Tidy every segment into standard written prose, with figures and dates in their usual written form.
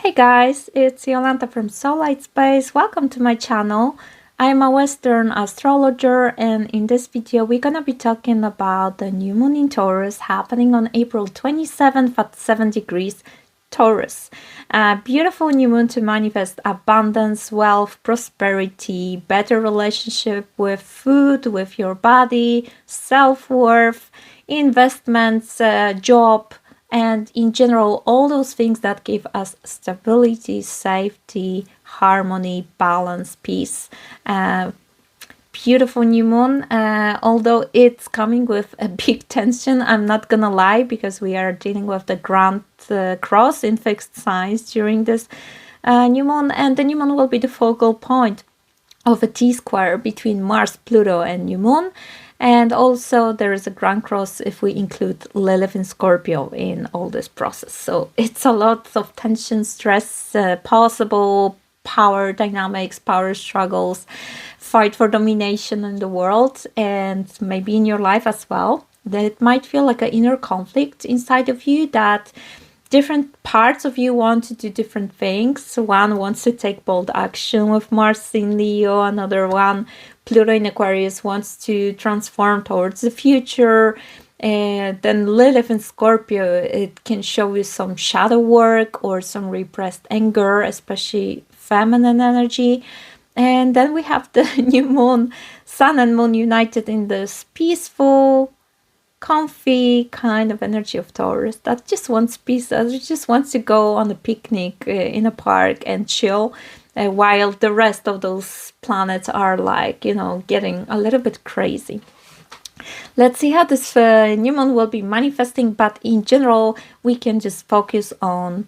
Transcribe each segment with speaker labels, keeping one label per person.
Speaker 1: Hey guys, it's Jolanta from Soullight Space. Welcome to my channel. I'm a Western astrologer, and in this video we're gonna be talking about the new moon in Taurus happening on April 27th at 7 degrees Taurus. A beautiful new moon to manifest abundance, wealth, prosperity, better relationship with food, with your body, self-worth, investments, job, and in general all those things that give us stability, safety, harmony, balance, peace. Beautiful new moon, although it's coming with a big tension, I'm not gonna lie, because we are dealing with the grand cross in fixed signs during this new moon, and the new moon will be the focal point of a T-square between Mars, Pluto, and new moon. And also there is a grand cross if we include Lilith in Scorpio in all this process. So it's a lot of tension, stress, possible power dynamics, power struggles, fight for domination in the world, and maybe in your life as well. That might feel like an inner conflict inside of you, that different parts of you want to do different things. One wants to take bold action with Mars in Leo, another one, Pluto in Aquarius, wants to transform towards the future. And then Lilith in Scorpio, it can show you some shadow work or some repressed anger, especially feminine energy. And then we have the new moon, sun and moon united in this peaceful, comfy kind of energy of Taurus that just wants peace, that just wants to go on a picnic in a park and chill, while the rest of those planets are like, you know, getting a little bit crazy. Let's see how this new moon will be manifesting, but in general we can just focus on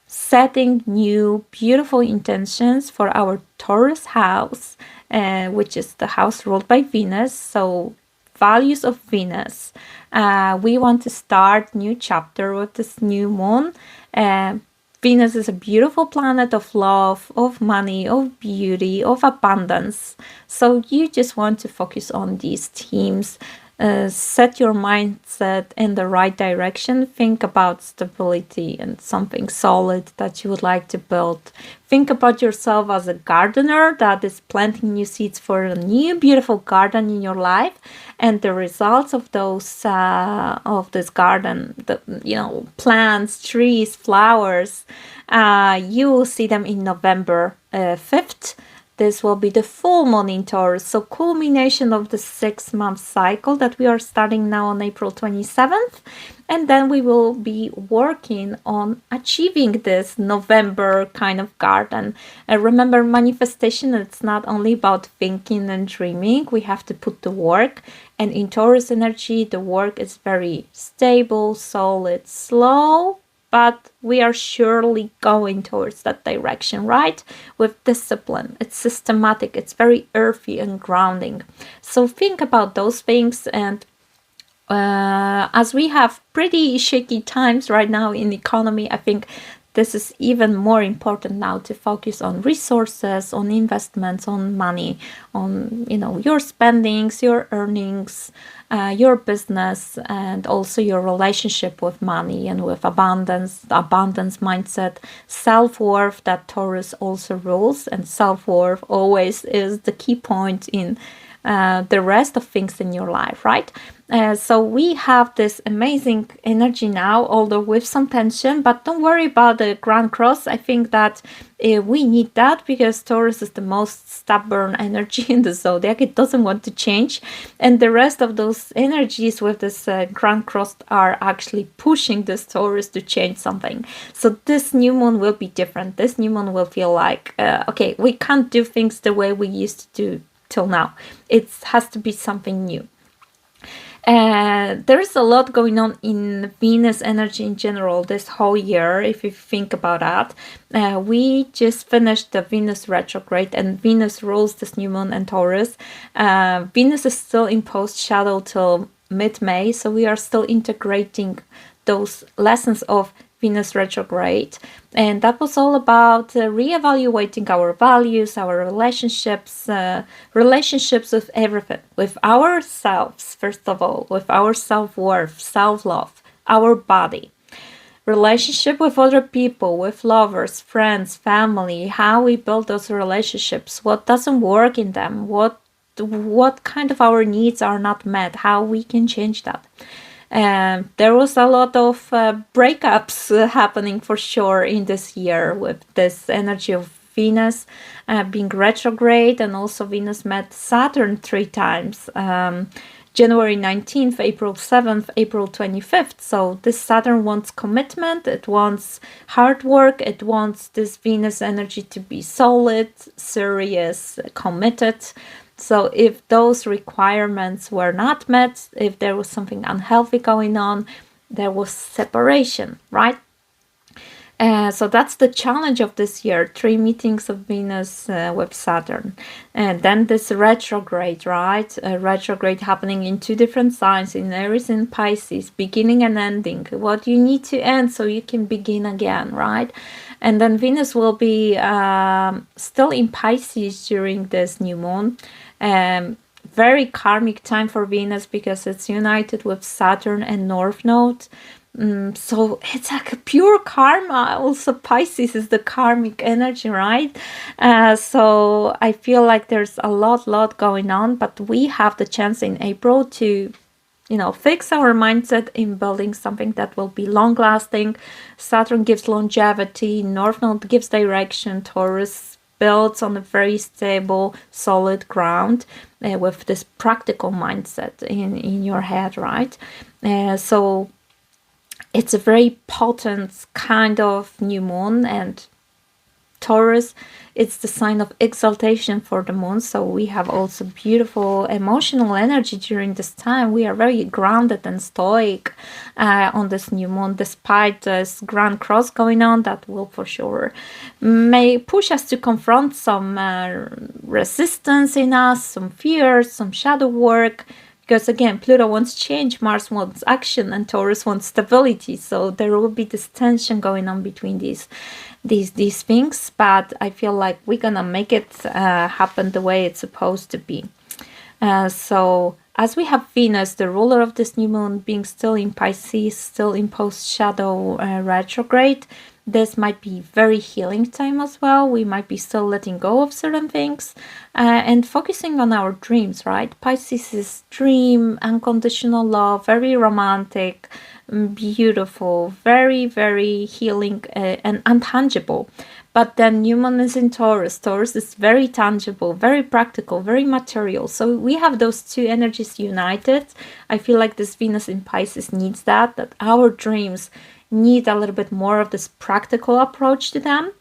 Speaker 1: setting new beautiful intentions for our Taurus house, which is the house ruled by Venus. So values of Venus. We want to start new chapter with this new moon. Venus is a beautiful planet of love, of money, of beauty, of abundance. So you just want to focus on these themes. Set your mindset in the right direction. Think about stability and something solid that you would like to build. Think about yourself as a gardener that is planting new seeds for a new beautiful garden in your life, and the results of those of this garden, the plants, trees, flowers, you will see them in November 5th. This will be the full moon in Taurus, so culmination of the 6-month cycle that we are starting now on April 27th. And then we will be working on achieving this November kind of garden. Remember, manifestation, it's not only about thinking and dreaming. We have to put the work. And in Taurus energy, the work is very stable, solid, slow, but we are surely going towards that direction, right? With discipline. It's systematic, it's very earthy and grounding. So think about those things. And as we have pretty shaky times right now in the economy, I think this is even more important now to focus on resources, on investments, on money, on your spendings, your earnings, your business, and also your relationship with money and with abundance mindset, self-worth that Taurus also rules, and self-worth always is the key point in the rest of things in your life, right? So we have this amazing energy now, although with some tension, but don't worry about the Grand Cross. I think that we need that because Taurus is the most stubborn energy in the zodiac. It doesn't want to change. And the rest of those energies with this Grand Cross are actually pushing this Taurus to change something. So this new moon will be different. This new moon will feel like, okay, we can't do things the way we used to do till now. It has to be something new. There is a lot going on in Venus energy in general this whole year, if you think about that. We just finished the Venus retrograde, and Venus rules this new moon and Taurus. Venus is still in post shadow till mid-May, so we are still integrating those lessons of Venus retrograde, and that was all about reevaluating our values, our relationships, relationships with everything, with ourselves, first of all, with our self-worth, self-love, our body. relationship with other people, with lovers, friends, family, how we build those relationships, what doesn't work in them, what kind of our needs are not met, how we can change that. There was a lot of breakups happening for sure in this year, with this energy of Venus being retrograde, and also Venus met Saturn 3 times. January 19th, April 7th, April 25th. So this Saturn wants commitment, it wants hard work, it wants this Venus energy to be solid, serious, committed. So if those requirements were not met, if there was something unhealthy going on, there was separation, right? So that's the challenge of this year, 3 meetings of Venus with Saturn. And then this retrograde, right? Retrograde happening in 2 different signs, in Aries and Pisces, beginning and ending. What you need to end so you can begin again, right? And then Venus will be still in Pisces during this new moon. Very karmic time for Venus because it's united with Saturn and North Node. So it's like a pure karma. Also Pisces is the karmic energy, right? So I feel like there's a lot going on, but we have the chance in April to, you know, fix our mindset in building something that will be long lasting. Saturn gives longevity, North Node gives direction, Taurus builds on a very stable, solid ground with this practical mindset in your head, right? So it's a very potent kind of new moon, and Taurus, it's the sign of exaltation for the moon. So we have also beautiful emotional energy during this time. We are very grounded and stoic on this new moon, despite this grand cross going on that will for sure may push us to confront some resistance in us, some fears, some shadow work. Because again, Pluto wants change, Mars wants action, and Taurus wants stability. So there will be this tension going on between these things. But I feel like we're gonna make it happen the way it's supposed to be. So as we have Venus, the ruler of this new moon, being still in Pisces, still in post-shadow retrograde, this might be very healing time as well. We might be still letting go of certain things and focusing on our dreams, right? Pisces is dream, unconditional love, very romantic, beautiful, very healing and untangible. But then new moon is in Taurus. Taurus is very tangible, very practical, very material. So we have those 2 energies united. I feel like this Venus in Pisces needs that our dreams need a little bit more of this practical approach to them.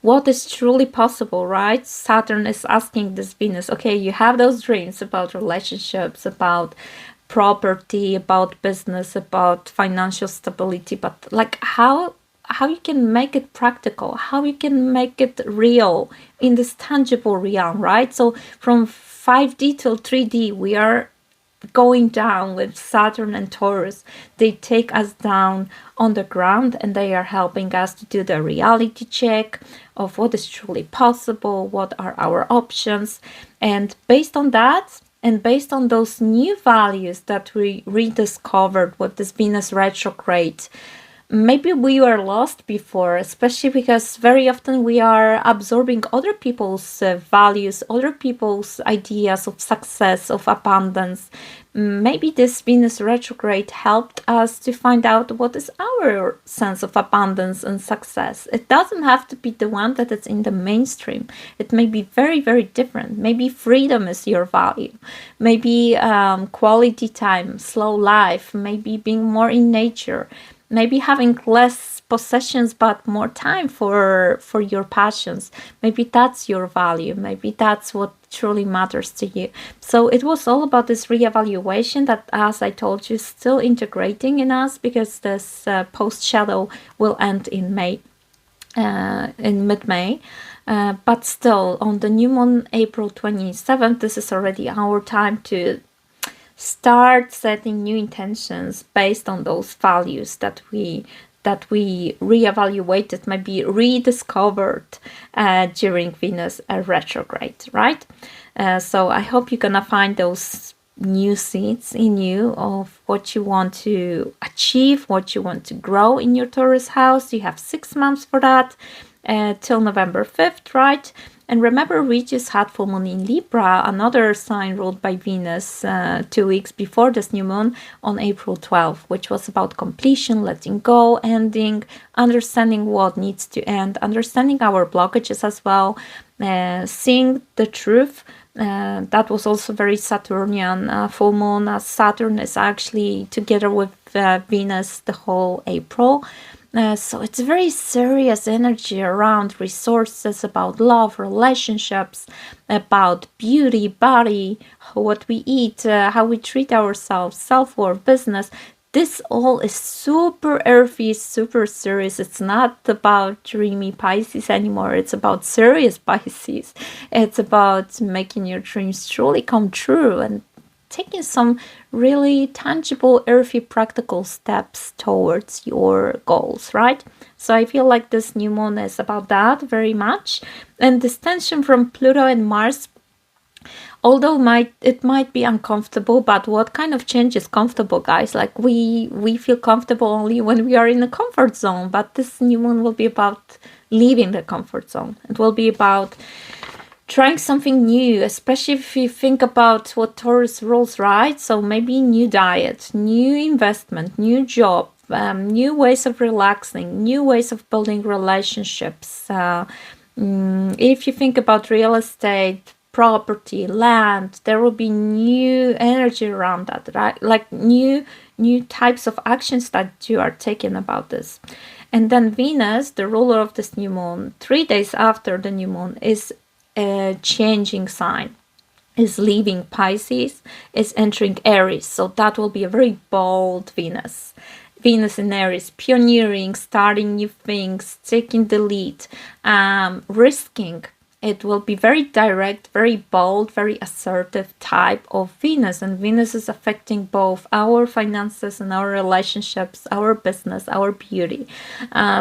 Speaker 1: What is truly possible, right? Saturn is asking this Venus, okay, you have those dreams about relationships, about property, about business, about financial stability, but like how you can make it practical, how you can make it real in this tangible realm, right? So from 5D till 3D, we are going down with Saturn and Taurus. They take us down on the ground, and they are helping us to do the reality check of what is truly possible, what are our options. And based on that, and based on those new values that we rediscovered with this Venus retrograde, maybe we were lost before, especially because very often we are absorbing other people's values, other people's ideas of success, of abundance. Maybe this Venus retrograde helped us to find out what is our sense of abundance and success. It doesn't have to be the one that is in the mainstream. It may be very different. Maybe freedom is your value. Maybe quality time, slow life, maybe being more in nature. Maybe having less possessions but more time for your passions. Maybe that's your value. Maybe that's what truly matters to you. So it was all about this reevaluation that, as I told you, is still integrating in us, because this post-shadow will end in May, in mid-May. But still, on the new moon, April 27th, this is already our time to start setting new intentions based on those values that we reevaluated, maybe rediscovered during Venus retrograde, right? So I hope you're gonna find those new seeds in you of what you want to achieve, what you want to grow in your Taurus house. You have 6 months for that till November 5th, right? And remember, we just had full moon in Libra, another sign ruled by Venus, 2 weeks before this new moon on April 12th, which was about completion, letting go, ending, understanding what needs to end, understanding our blockages as well, seeing the truth. That was also very Saturnian full moon, as Saturn is actually together with Venus the whole April. So it's very serious energy around resources, about love, relationships, about beauty, body, what we eat, how we treat ourselves, self-worth, business. This all is super earthy, super serious. It's not about dreamy Pisces anymore. It's about serious Pisces. It's about making your dreams truly come true and taking some really tangible, earthy, practical steps towards your goals, right? So I feel like this new moon is about that very much. And this tension from Pluto and Mars, although it might be uncomfortable, but what kind of change is comfortable, guys? Like we feel comfortable only when we are in the comfort zone, but this new moon will be about leaving the comfort zone. It will be about trying something new, especially if you think about what Taurus rules, right? So maybe new diet, new investment, new job, new ways of relaxing, new ways of building relationships. If you think about real estate, property, land, there will be new energy around that, right? Like new types of actions that you are taking about this. And then Venus, the ruler of this new moon, 3 days after the new moon, is a changing sign, is leaving Pisces, is entering Aries. So that will be a very bold Venus. Venus in Aries, pioneering, starting new things, taking the lead, risking. It will be very direct, very bold, very assertive type of Venus. And Venus is affecting both our finances and our relationships, our business, our beauty.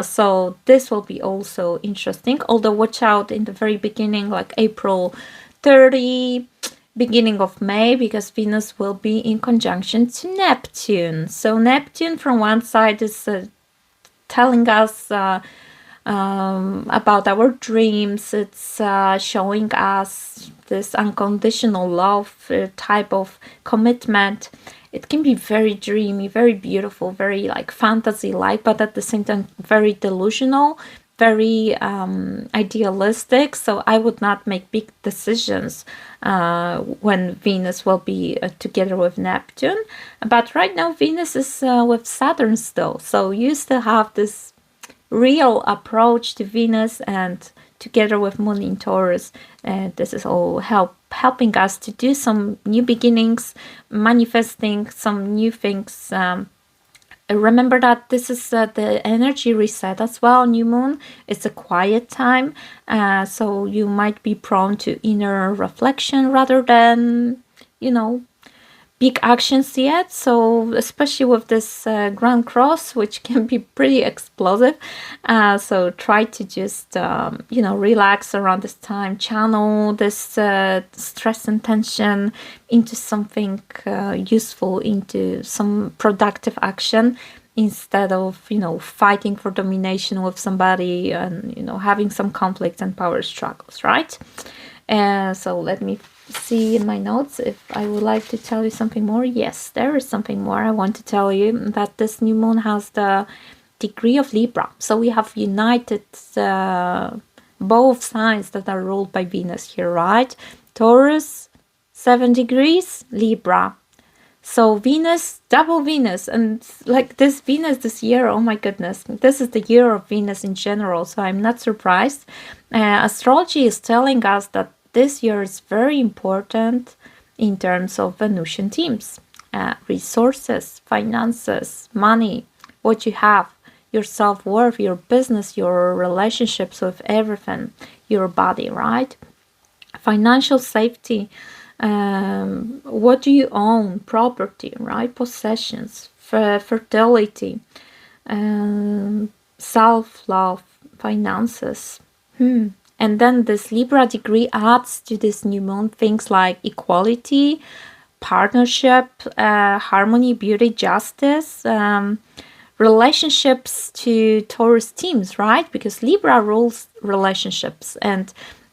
Speaker 1: So this will be also interesting. Although watch out in the very beginning, like April 30, beginning of May, because Venus will be in conjunction to Neptune. So Neptune from one side is telling us about our dreams. It's showing us this unconditional love type of commitment. It can be very dreamy, very beautiful, very like fantasy-like, but at the same time very delusional, very idealistic. So I would not make big decisions when Venus will be together with Neptune. But right now Venus is with Saturn still, so you still have this real approach to Venus, and together with Moon in Taurus, this is all helping us to do some new beginnings, manifesting some new things. Remember that this is the energy reset as well. New moon, it's a quiet time, so you might be prone to inner reflection rather than, big actions yet. So especially with this Grand Cross, which can be pretty explosive, so try to just relax around this time, channel this stress and tension into something useful, into some productive action, instead of fighting for domination with somebody and having some conflict and power struggles, right? So let me see in my notes if I would like to tell you something more. Yes, there is something more I want to tell you, that this new moon has the degree of Libra. So we have united both signs that are ruled by Venus here, right? Taurus, 7 degrees, Libra. So Venus, double Venus, and like this Venus this year, oh my goodness, this is the year of Venus in general, so I'm not surprised. Astrology is telling us that this year is very important in terms of Venusian themes, resources, finances, money, what you have, your self-worth, your business, your relationships with everything, your body, right? Financial safety, what do you own, property, right? Possessions, fertility, self-love, finances. And then this Libra degree adds to this new moon things like equality, partnership, harmony, beauty, justice, relationships to Taurus themes, right? Because Libra rules relationships, and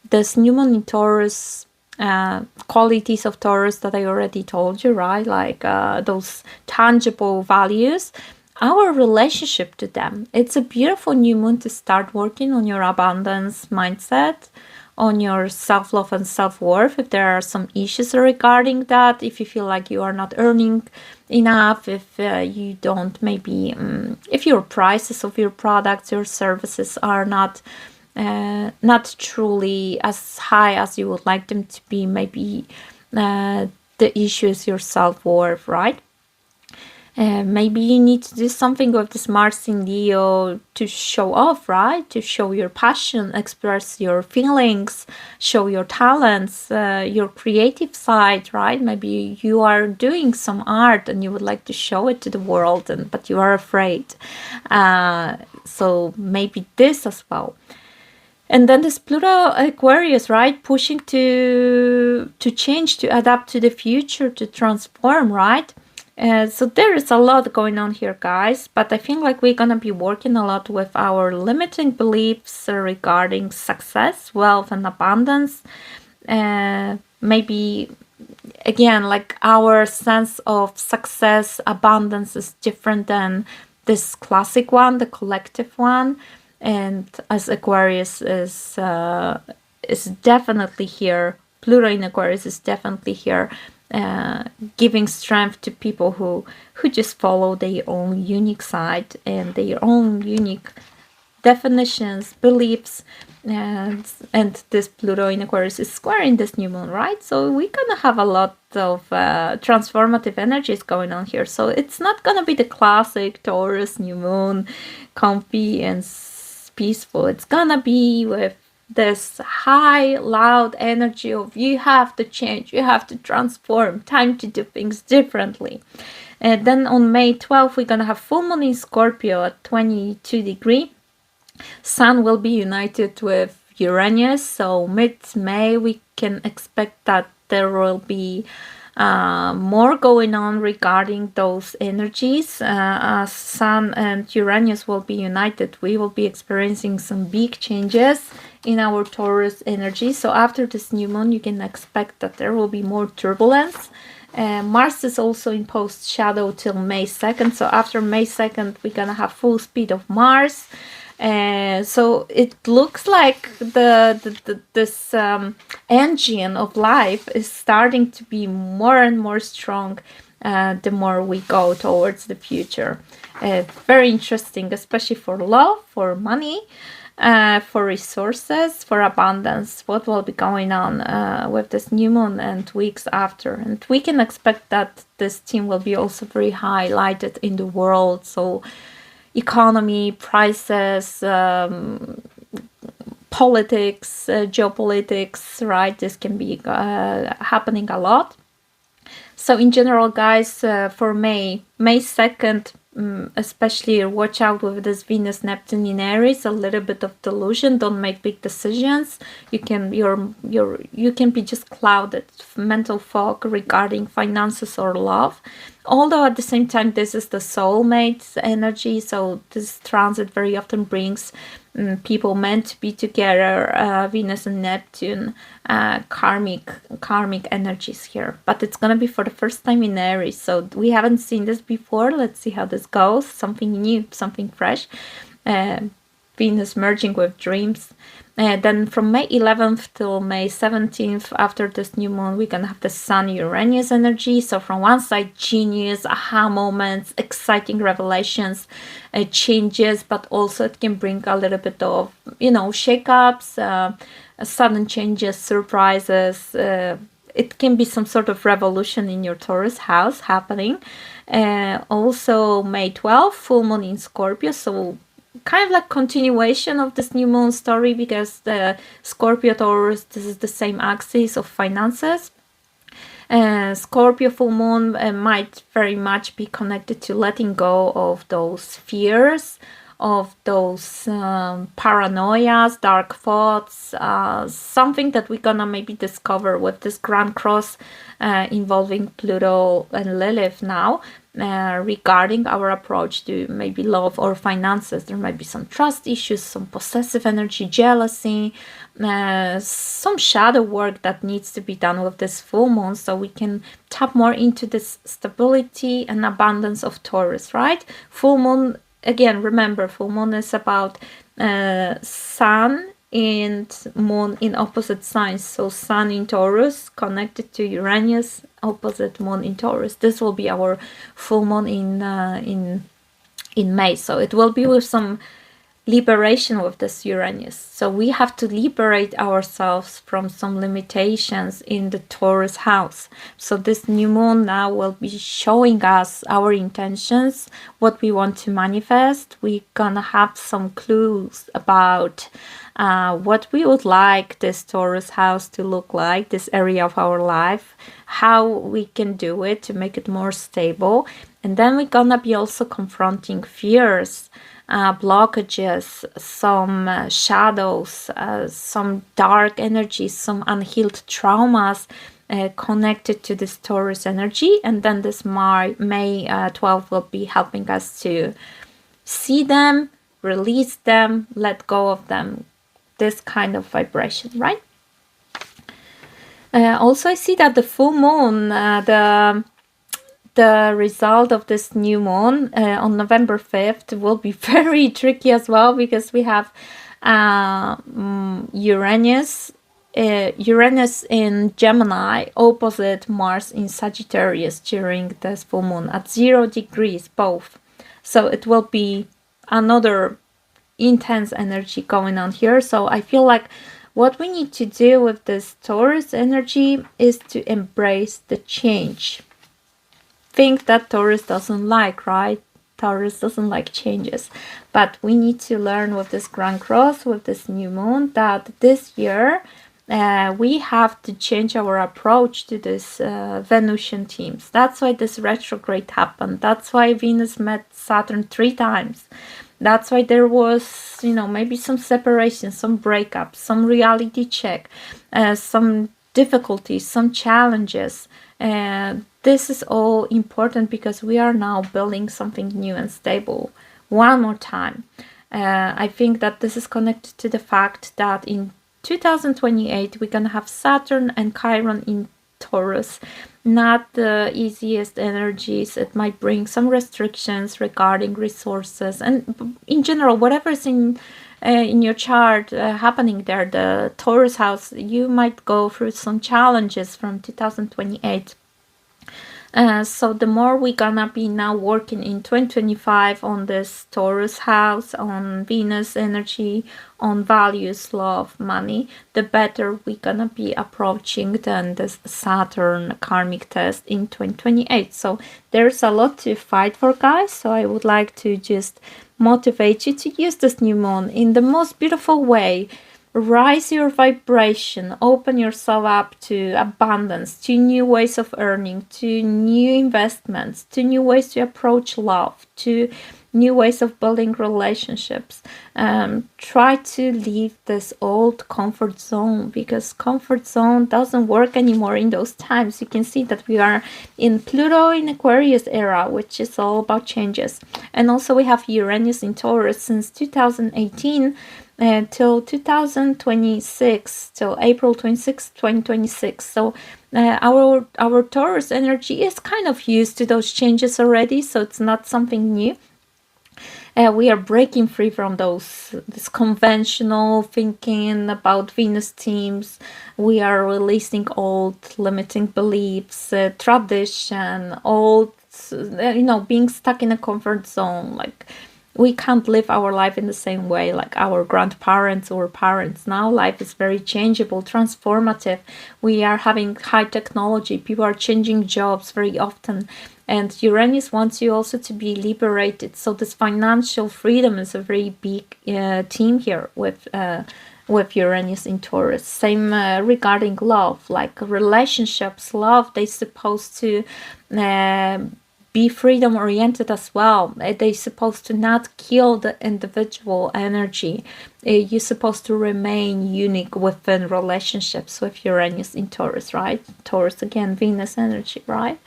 Speaker 1: this new moon in Taurus, qualities of Taurus that I already told you, right? Like those tangible values, our relationship to them. It's a beautiful new moon to start working on your abundance mindset, on your self-love and self-worth. If there are some issues regarding that, if you feel like you are not earning enough, if you don't, maybe if your prices of your products, your services are not truly as high as you would like them to be, maybe the issue is your self-worth, right? Maybe you need to do something with this Mars in Leo to show off, right? To show your passion, express your feelings, show your talents, your creative side, right? Maybe you are doing some art and you would like to show it to the world, but you are afraid. So maybe this as well. And then this Pluto Aquarius, right? Pushing to change, to adapt to the future, to transform, right? So there is a lot going on here, guys, but I think like we're gonna be working a lot with our limiting beliefs regarding success, wealth, and abundance. Maybe again, like our sense of success, abundance is different than this classic one, the collective one. And as Aquarius is definitely here, Pluto in Aquarius is definitely here, giving strength to people who just follow their own unique side and their own unique definitions, beliefs, and this Pluto in Aquarius is squaring this new moon, right? So we're gonna have a lot of transformative energies going on here. So it's not gonna be the classic Taurus new moon, comfy and peaceful. It's gonna be with this high, loud energy of you have to change, you have to transform, time to do things differently. And then on May 12th, we're gonna have full moon in Scorpio at 22 degrees. Sun will be united with Uranus, so mid-May we can expect that there will be more going on regarding those energies. As Sun and Uranus will be united, we will be experiencing some big changes in our Taurus energy. So after this new moon, you can expect that there will be more turbulence. Mars is also in post shadow till May 2nd. So after May 2nd, we're gonna have full speed of Mars. So it looks like this engine of life is starting to be more and more strong the more we go towards the future. Very interesting, especially for love, for money, for resources, for abundance, what will be going on with this new moon and weeks after. And we can expect that this theme will be also very highlighted in the world. So economy, prices, politics, geopolitics, right? This can be happening a lot. So in general, guys, for May 2nd, especially watch out with this Venus Neptune in Aries, a little bit of delusion. Don't make big decisions. You can be just clouded, mental fog regarding finances or love. Although at the same time, this is the soulmate energy, so this transit very often brings people meant to be together, Venus and Neptune, karmic energies here. But it's gonna be for the first time in Aries, so we haven't seen this before. Let's see how this goes. Something new, something fresh. Venus merging with dreams. Then from May 11th till May 17th, after this new moon, we're gonna have the Sun Uranus energy. So from one side, genius, aha moments, exciting revelations, changes, but also it can bring a little bit of, shakeups, sudden changes, surprises. It can be some sort of revolution in your Taurus house happening. Also May 12th, full moon in Scorpio. So kind of like continuation of this new moon story, because the Scorpio Taurus, this is the same axis of finances. Scorpio full moon might very much be connected to letting go of those fears of those paranoias, dark thoughts, something that we're gonna maybe discover with this Grand Cross involving Pluto and Lilith now. Regarding our approach to maybe love or finances. There might be some trust issues, some possessive energy, jealousy, some shadow work that needs to be done with this full moon, so we can tap more into this stability and abundance of Taurus, right? Full moon, again, remember, full moon is about sun and moon in opposite signs. So sun in Taurus connected to Uranus, opposite moon in Taurus. This will be our full moon in May. So it will be with some liberation with this Uranus. So we have to liberate ourselves from some limitations in the Taurus house. So this new moon now will be showing us our intentions, what we want to manifest. We're gonna have some clues about what we would like this Taurus house to look like, this area of our life, how we can do it to make it more stable. And then we're gonna be also confronting fears, blockages, some shadows, some dark energies, some unhealed traumas connected to this Taurus energy. And then this May 12th will be helping us to see them, release them, let go of them. This kind of vibration, right? Also, I see that the full moon, the result of this new moon on November 5th will be very tricky as well, because we have Uranus in Gemini opposite Mars in Sagittarius during this full moon at 0 degrees both. So it will be another intense energy going on here. So I feel like what we need to do with this Taurus energy is to embrace the change. Think that Taurus doesn't like, right? Taurus doesn't like changes. But we need to learn with this Grand Cross, with this new moon, that this year we have to change our approach to this Venusian teams. That's why this retrograde happened. That's why Venus met Saturn 3 times. That's why there was, maybe some separation, some breakup, some reality check, some difficulties, some challenges. This is all important because we are now building something new and stable. One more time. I think that this is connected to the fact that in 2028 we're gonna have Saturn and Chiron in Taurus. Not the easiest energies. It might bring some restrictions regarding resources and in general whatever's in your chart happening there, the Taurus house, you might go through some challenges from 2028. So the more we're gonna be now working in 2025 on this Taurus house, on Venus energy, on values, love, money, the better we're gonna be approaching than this Saturn karmic test in 2028. So there's a lot to fight for, guys. So I would like to just motivate you to use this new moon in the most beautiful way. Rise your vibration, open yourself up to abundance, to new ways of earning, to new investments, to new ways to approach love, to new ways of building relationships. Try to leave this old comfort zone, because comfort zone doesn't work anymore in those times. You can see that we are in Pluto in Aquarius era, which is all about changes. And also we have Uranus in Taurus since 2018 till 2026, till April 26, 2026. So our Taurus energy is kind of used to those changes already, so it's not something new. We are breaking free from this conventional thinking about Venus teams. We are releasing old limiting beliefs, tradition, old, being stuck in a comfort zone. Like, we can't live our life in the same way like our grandparents or parents. Now life is very changeable, transformative. We are having high technology. People are changing jobs very often. And Uranus wants you also to be liberated. So this financial freedom is a very big theme here with Uranus in Taurus. Same regarding love, like relationships, love, they're supposed to be freedom oriented as well. They're supposed to not kill the individual energy. You're supposed to remain unique within relationships with Uranus in Taurus, right? Taurus, again, Venus energy, right?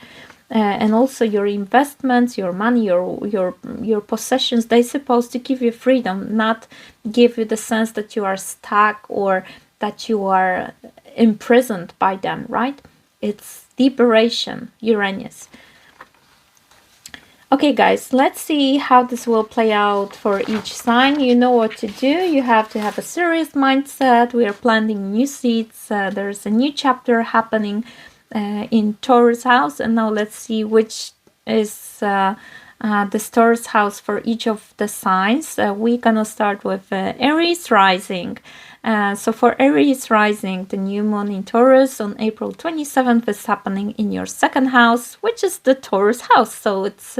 Speaker 1: And also your investments, your money, your possessions, they're supposed to give you freedom, not give you the sense that you are stuck or that you are imprisoned by them, right? It's liberation, Uranus. Okay, guys, let's see how this will play out for each sign. You know what to do. You have to have a serious mindset. We are planting new seeds. There's a new chapter happening in Taurus house, and now let's see which is the Taurus house for each of the signs. We're gonna start with Aries rising. So for Aries rising, the new moon in Taurus on April 27th is happening in your second house, which is the Taurus house. So it's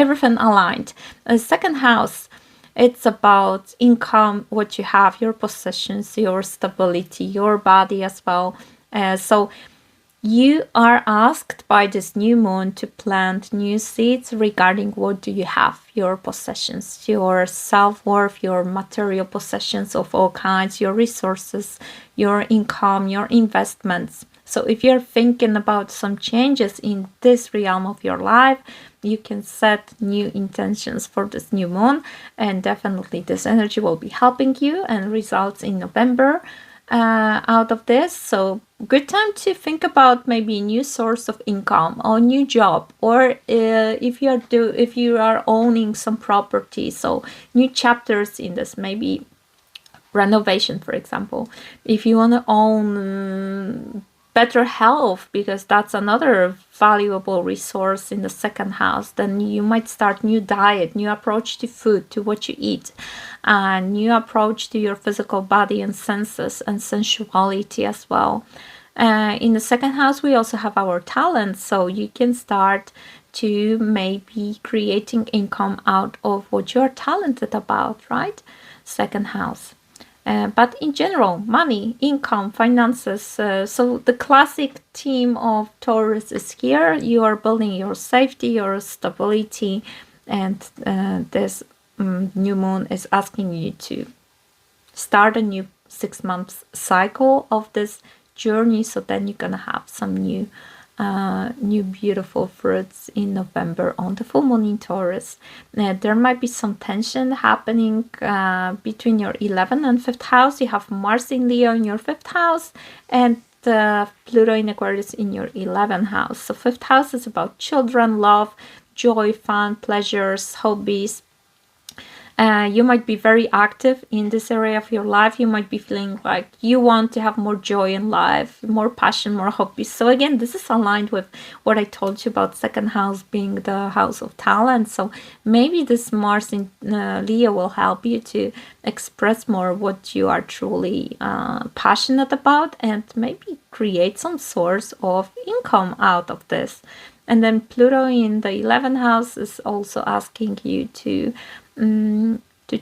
Speaker 1: everything aligned. Second house, it's about income, what you have, your possessions, your stability, your body as well. So you are asked by this new moon to plant new seeds regarding what do you have, your possessions, your self-worth, your material possessions of all kinds, your resources, your income, your investments. So if you're thinking about some changes in this realm of your life, you can set new intentions for this new moon, and definitely this energy will be helping you and results in November out of this. So good time to think about maybe a new source of income or new job, or if you are owning some property, so new chapters in this, maybe renovation, for example. If you want to own better health, because that's another valuable resource in the second house, then you might start new diet, new approach to food, to what you eat, new approach to your physical body and senses and sensuality as well. In the second house, we also have our talents, so you can start to maybe creating income out of what you're talented about, right? Second house. But in general, money, income, finances. So the classic theme of Taurus is here. You are building your safety, your stability, and this new moon is asking you to start a new 6 months cycle of this journey. So then you're gonna have some new beautiful fruits in November on the full moon in Taurus. There might be some tension happening between your 11th and 5th house. You have Mars in Leo in your 5th house and Pluto in Aquarius in your 11th house. So 5th house is about children, love, joy, fun, pleasures, hobbies. You might be very active in this area of your life. You might be feeling like you want to have more joy in life, more passion, more hobbies. So again, this is aligned with what I told you about second house being the house of talent. So maybe this Mars in Leo will help you to express more what you are truly passionate about, and maybe create some source of income out of this. And then Pluto in the 11th house is also asking you to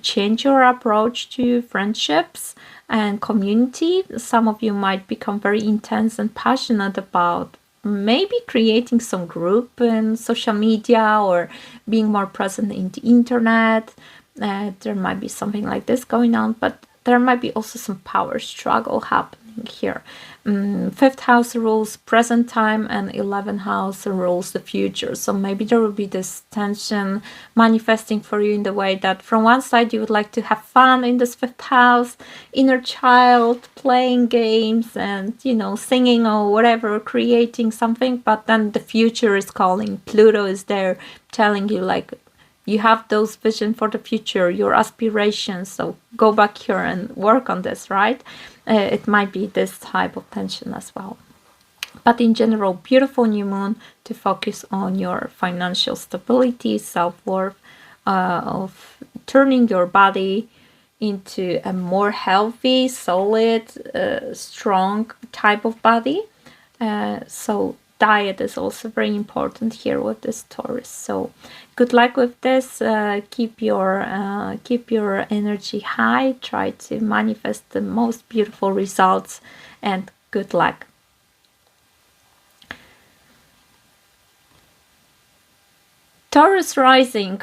Speaker 1: change your approach to friendships and community. Some of you might become very intense and passionate about maybe creating some group in social media or being more present in the internet. There might be something like this going on, but there might be also some power struggle happening here. 5th house rules present time and 11th house rules the future. So maybe there will be this tension manifesting for you in the way that from one side you would like to have fun in this 5th house, inner child, playing games and, you know, singing or whatever, creating something, but then the future is calling. Pluto is there telling you, like, you have those vision for the future, your aspirations, so go back here and work on this, right? It might be this type of tension as well. But in general, beautiful new moon to focus on your financial stability, self-worth, of turning your body into a more healthy, solid, strong type of body. So diet is also very important here with this Taurus. So good luck with this. Keep your energy high. Try to manifest the most beautiful results, and good luck. Taurus rising,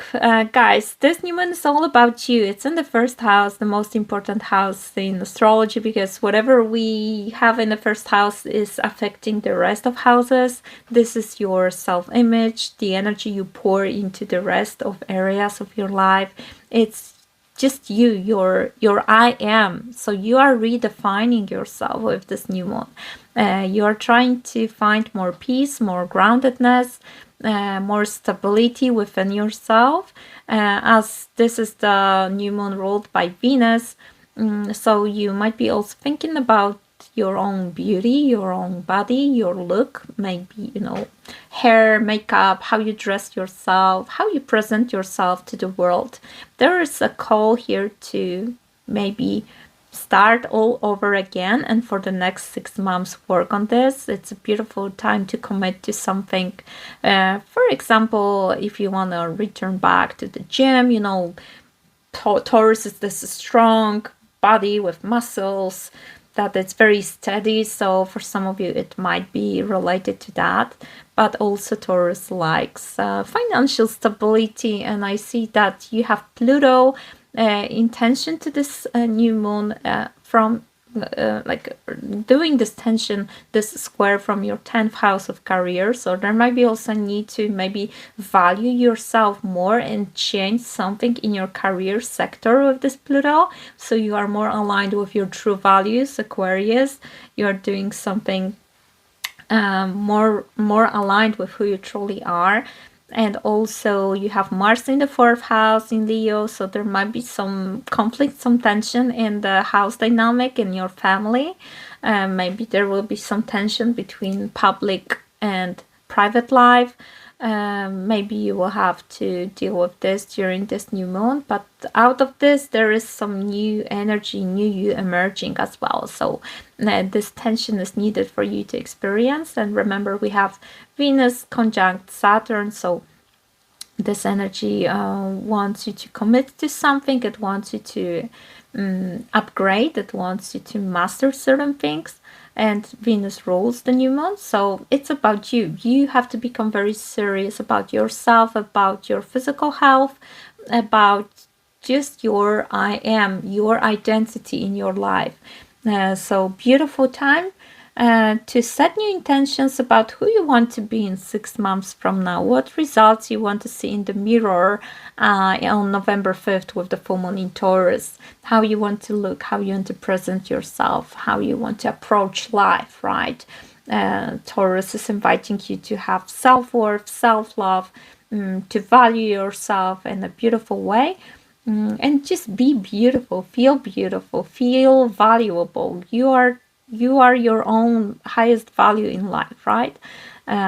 Speaker 1: guys, this new moon is all about you. It's in the first house, the most important house in astrology, because whatever we have in the first house is affecting the rest of houses. This is your self-image, the energy you pour into the rest of areas of your life. It's just you, your I am. So you are redefining yourself with this new moon. You are trying to find more peace, more groundedness, more stability within yourself, as this is the new moon ruled by Venus. So you might be also thinking about your own beauty, your own body, your look, maybe, you know, hair, makeup, how you dress yourself, how you present yourself to the world. There is a call here to maybe start all over again, and for the next 6 months work on this. It's a beautiful time to commit to something. For example, if you want to return back to the gym, you know, Taurus is this strong body with muscles that it's very steady, so for some of you it might be related to that. But also Taurus likes financial stability, and I see that you have Pluto intention to this new moon from like doing this tension, this square from your 10th house of career. So there might be also a need to maybe value yourself more and change something in your career sector with this Pluto, so you are more aligned with your true values, Aquarius. You are doing something more aligned with who you truly are. And also you have Mars in the 4th house in Leo, so there might be some conflict, some tension in the house dynamic in your family. Maybe there will be some tension between public and private life. Maybe you will have to deal with this during this new moon, but out of this there is some new energy, new you emerging as well. So this tension is needed for you to experience. And remember, we have Venus conjunct Saturn, so this energy wants you to commit to something. It wants you to upgrade. It wants you to master certain things. And Venus rules the new moon, so it's about you. You have to become very serious about yourself, about your physical health, about just your I am, your identity in your life. So beautiful time to set new intentions about who you want to be in 6 months from now, what results you want to see in the mirror on November 5th with the full moon in Taurus, how you want to look, how you want to present yourself, how you want to approach life, right? Taurus is inviting you to have self-worth, self-love, to value yourself in a beautiful way. And just be beautiful, feel valuable. You are your own highest value in life, right?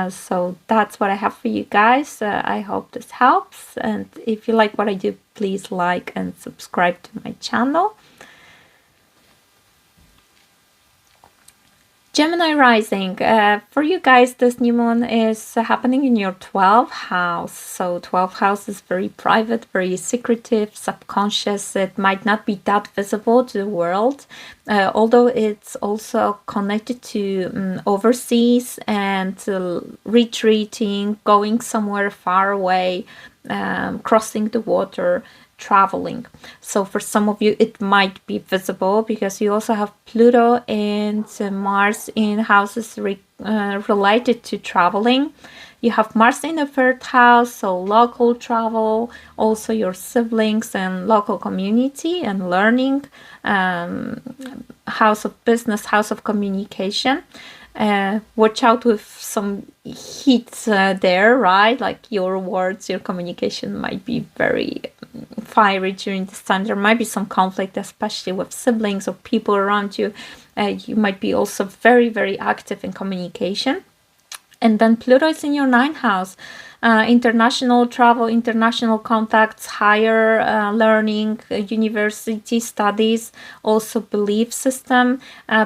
Speaker 1: So that's what I have for you guys. I hope this helps, and if you like what I do, please like and subscribe to my channel. Gemini rising, for you guys, this new moon is happening in your 12th house. So 12th house is very private, very secretive, subconscious. It might not be that visible to the world, although it's also connected to overseas and retreating, going somewhere far away, crossing the water, traveling. So for some of you it might be visible because you also have Pluto and Mars in houses related to traveling. You have Mars in the 3rd house, so local travel, also your siblings and local community and learning, house of business, house of communication. Watch out with some heat there, right? Like your words, your communication might be very fiery during this time. There might be some conflict, especially with siblings or people around you. You might be also very, very active in communication. And then Pluto is in your 9th house. International travel, international contacts, higher learning, university studies, also belief system.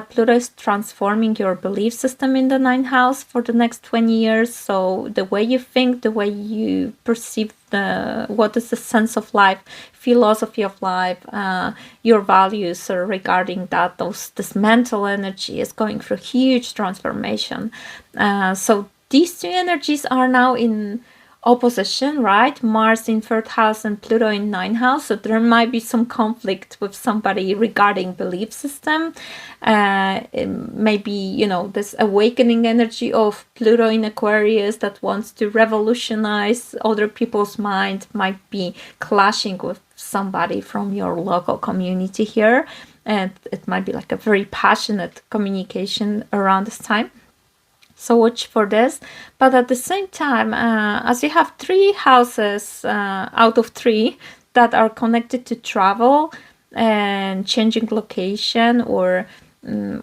Speaker 1: Pluto is transforming your belief system in the 9th house for the next 20 years. So the way you think, the way you perceive what is the sense of life, philosophy of life, your values regarding that, this mental energy is going through huge transformation. So these two energies are now in opposition, right? Mars in 3rd house and Pluto in 9th house. So there might be some conflict with somebody regarding belief system. Maybe, you know, this awakening energy of Pluto in Aquarius that wants to revolutionize other people's mind might be clashing with somebody from your local community here. And it might be like a very passionate communication around this time. So watch for this. But at the same time, as you have 3 houses out of 3 that are connected to travel and changing location, or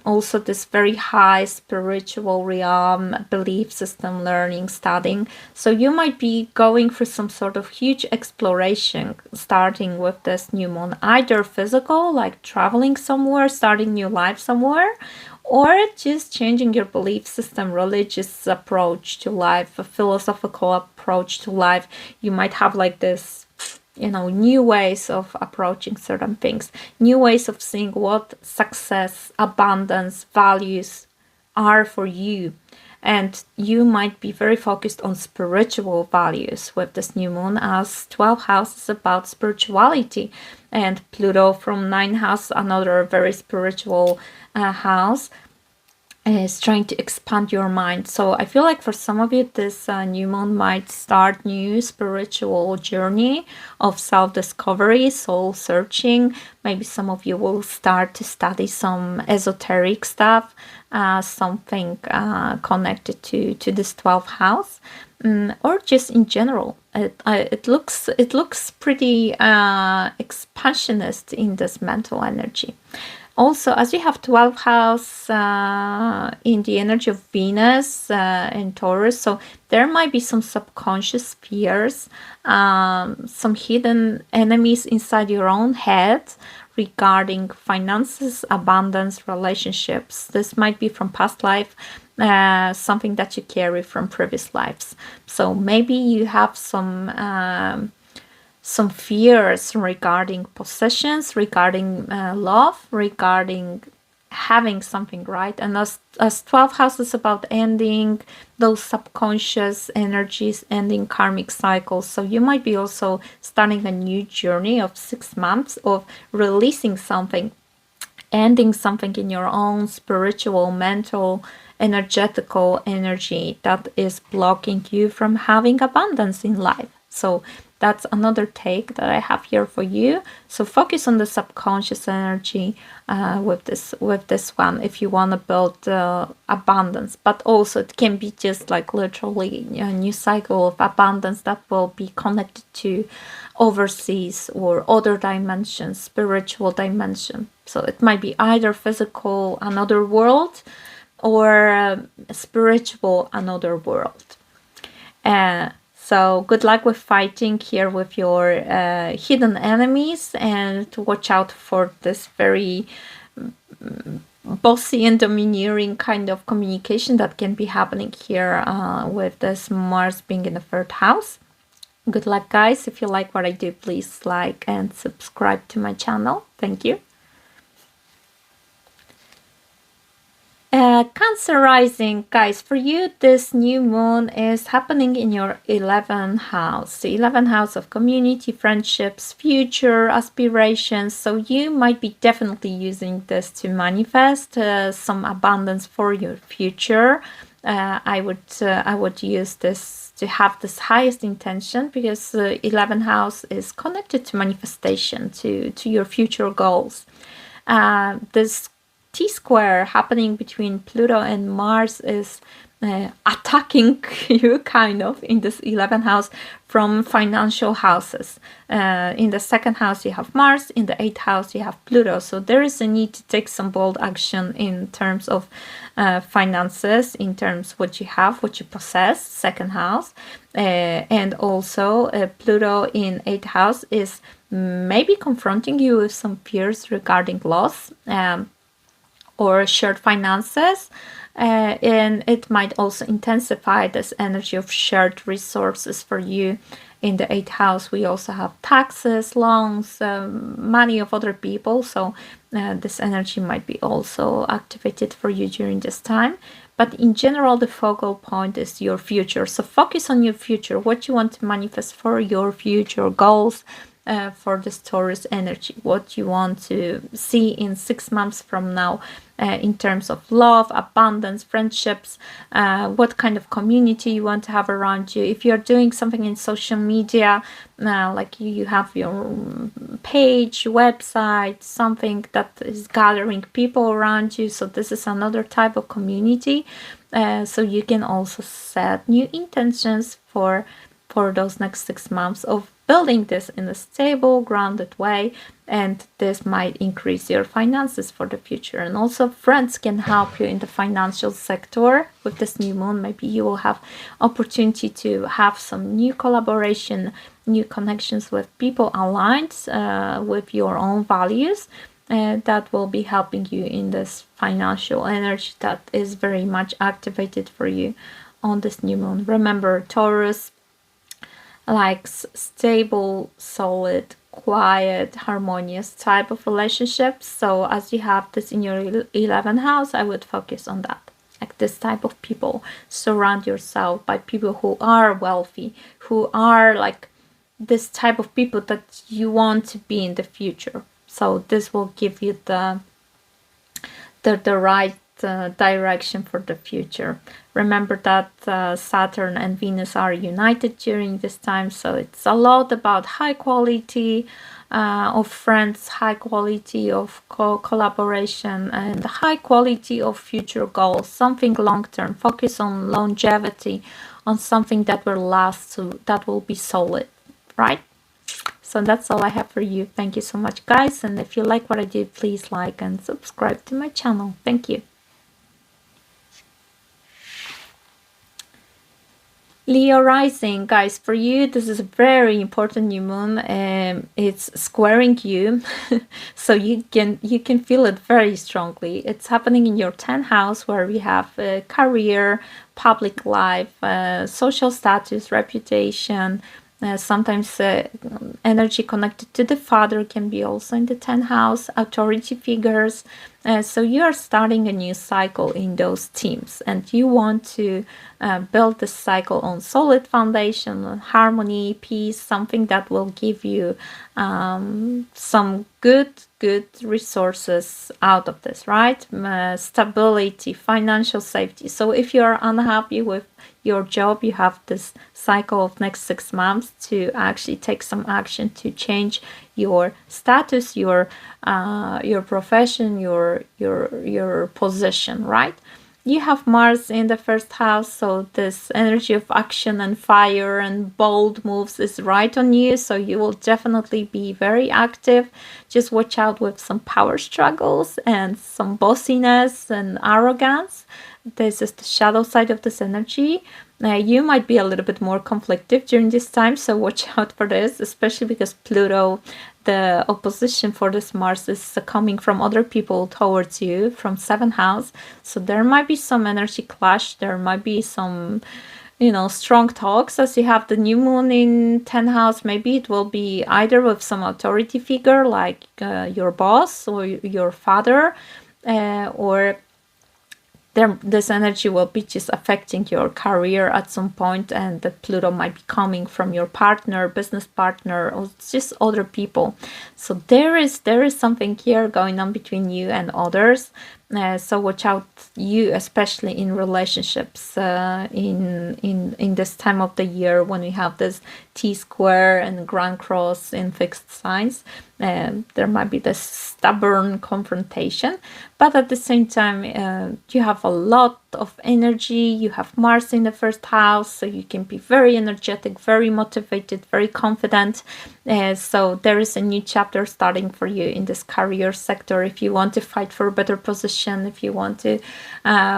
Speaker 1: also this very high spiritual realm, belief system, learning, studying. So you might be going through some sort of huge exploration, starting with this new moon, either physical, like traveling somewhere, starting new life somewhere, or just changing your belief system, religious approach to life, a philosophical approach to life. You might have like this, you know, new ways of approaching certain things, new ways of seeing what success, abundance, values are for you. And you might be very focused on spiritual values with this new moon, as 12th house is about spirituality, and Pluto from 9th house, another very spiritual house, is trying to expand your mind. So I feel like for some of you, this new moon might start new spiritual journey of self-discovery, soul searching. Maybe some of you will start to study some esoteric stuff, something connected to this 12th house, or just in general. It looks pretty expansionist in this mental energy. Also, as you have 12th house in the energy of Venus in Taurus, so there might be some subconscious fears, some hidden enemies inside your own head regarding finances, abundance, relationships. This might be from past life, something that you carry from previous lives. So maybe you have some fears regarding possessions, regarding love, regarding having something, right? And as 12th house is about ending those subconscious energies, ending karmic cycles. So you might be also starting a new journey of 6 months of releasing something, ending something in your own spiritual, mental, energetical energy that is blocking you from having abundance in life. So that's another take that I have here for you. So focus on the subconscious energy with this one if you want to build abundance. But also it can be just like literally a new cycle of abundance that will be connected to overseas or other dimensions, spiritual dimension. So it might be either physical, another world, or spiritual, another world. So good luck with fighting here with your hidden enemies, and to watch out for this very bossy and domineering kind of communication that can be happening here with this Mars being in the 3rd house. Good luck, guys. If you like what I do, please like and subscribe to my channel. Thank you. Cancer rising, guys, for you this new moon is happening in your 11th house, the 11th house of community, friendships, future aspirations. So you might be definitely using this to manifest some abundance for your future. I would use this to have this highest intention, because the 11th house is connected to manifestation, to your future goals. This T-square happening between Pluto and Mars is attacking you kind of in this 11th house from financial houses. In the 2nd house you have Mars, in the 8th house you have Pluto. So there is a need to take some bold action in terms of finances, in terms of what you have, what you possess, 2nd house. And also Pluto in 8th house is maybe confronting you with some fears regarding loss. or shared finances. And it might also intensify this energy of shared resources for you. In the 8th house, we also have taxes, loans, money of other people. So this energy might be also activated for you during this time. But in general, the focal point is your future. So focus on your future, what you want to manifest for your future goals, for this Taurus energy, what you want to see in 6 months from now, in terms of love, abundance, friendships, what kind of community you want to have around you. If you're doing something in social media, like you have your page, website, something that is gathering people around you, so this is another type of community. So you can also set new intentions for those next 6 months of building this in a stable, grounded way, and this might increase your finances for the future. And also friends can help you in the financial sector with this new moon. Maybe you will have opportunity to have some new collaboration, new connections with people aligned with your own values. That will be helping you in this financial energy that is very much activated for you on this new moon. Remember, Taurus likes stable, solid, quiet, harmonious type of relationships. So as you have this in your 11th house, I would focus on that. Like this type of people. Surround yourself by people who are wealthy, who are like this type of people that you want to be in the future. So this will give you the right direction for the future. Remember that Saturn and Venus are united during this time, so it's a lot about high quality of friends, high quality of collaboration, and high quality of future goals, something long-term. Focus on longevity, on something that will last, so that will be solid, right? So that's all I have for you. Thank you so much, guys, and if you like what I do, please like and subscribe to my channel. Thank you. Leo rising, guys, for you this is a very important new moon. It's squaring you, so you can feel it very strongly. It's happening in your 10th house, where we have career, public life, social status, reputation. Sometimes energy connected to the father can be also in the 10th house, authority figures. So you are starting a new cycle in those teams, and you want to build this cycle on solid foundation, on harmony, peace, something that will give you some good resources out of this, right? Stability, financial safety. So if you are unhappy with your job, you have this cycle of next 6 months to actually take some action to change your status, your profession, your position, right? You have Mars in the 1st house, so this energy of action and fire and bold moves is right on you, so you will definitely be very active. Just watch out with some power struggles and some bossiness and arrogance. This is the shadow side of this energy. You might be a little bit more conflictive during this time, so watch out for this, especially because Pluto, the opposition for this Mars, is coming from other people towards you from 7th house. So there might be some energy clash. There might be some, strong talks as you have the new moon in 10th house. Maybe it will be either with some authority figure like your boss or your father, or this energy will be just affecting your career at some point, and that Pluto might be coming from your partner, business partner, or just other people. So there is something here going on between you and others. So watch out, you especially in relationships, in this time of the year when we have this T-square and Grand Cross in fixed signs. There might be this stubborn confrontation, but at the same time you have a lot of energy. You have Mars in the 1st house, so you can be very energetic, very motivated, very confident. So there is a new chapter starting for you in this career sector. If you want to fight for a better position, if you want to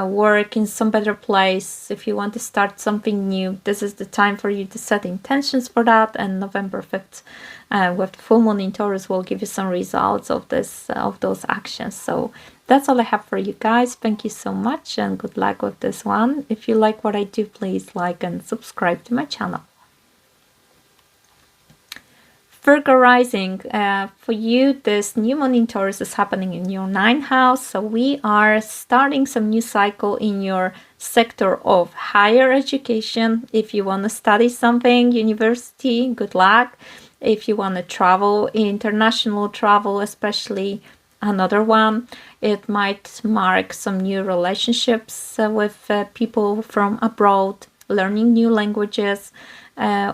Speaker 1: work in some better place, if you want to start something new, this is the time for you to set intentions for that. And November 5th with full moon in Taurus will give you some results of those actions. So that's all I have for you guys. Thank you so much and good luck with this one. If you like what I do, please like and subscribe to my channel. Virgo rising, for you, this new moon in Taurus is happening in your 9th house. So we are starting some new cycle in your sector of higher education. If you want to study something, university, good luck. If you want to travel, international travel, especially another one, it might mark some new relationships with people from abroad, learning new languages.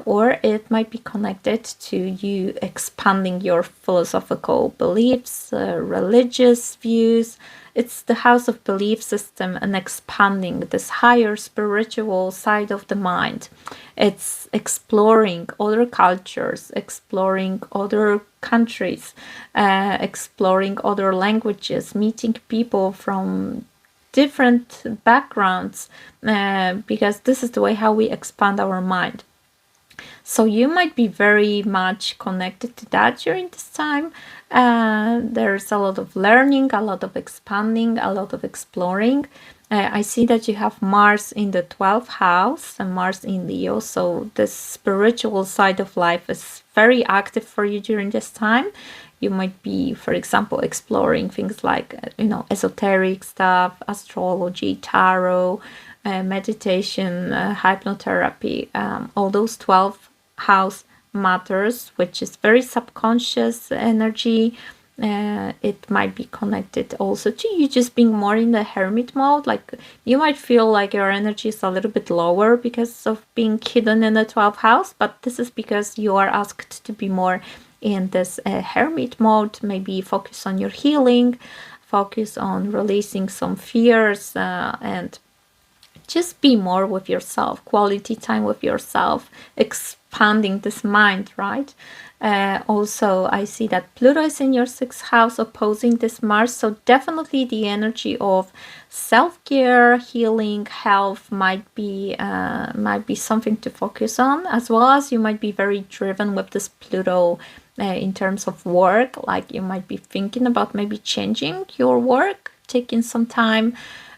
Speaker 1: Or it might be connected to you expanding your philosophical beliefs, religious views. It's the house of belief system and expanding this higher spiritual side of the mind. It's exploring other cultures, exploring other countries, exploring other languages, meeting people from different backgrounds, because this is the way how we expand our mind. So you might be very much connected to that during this time. There's a lot of learning, a lot of expanding, a lot of exploring. I see that you have Mars in the 12th house and Mars in Leo. So the spiritual side of life is very active for you during this time. You might be, for example, exploring things like, esoteric stuff, astrology, tarot, meditation, hypnotherapy, all those 12th house matters, which is very subconscious energy. It might be connected also to you just being more in the hermit mode. Like you might feel like your energy is a little bit lower because of being hidden in the 12th house, but this is because you are asked to be more in this hermit mode. Maybe focus on your healing, focus on releasing some fears, and just be more with yourself, quality time with yourself, expanding this mind, right? Also, I see that Pluto is in your 6th house opposing this Mars. So definitely the energy of self-care, healing, health might be something to focus on, as well as you might be very driven with this Pluto in terms of work. Like you might be thinking about maybe changing your work, taking some time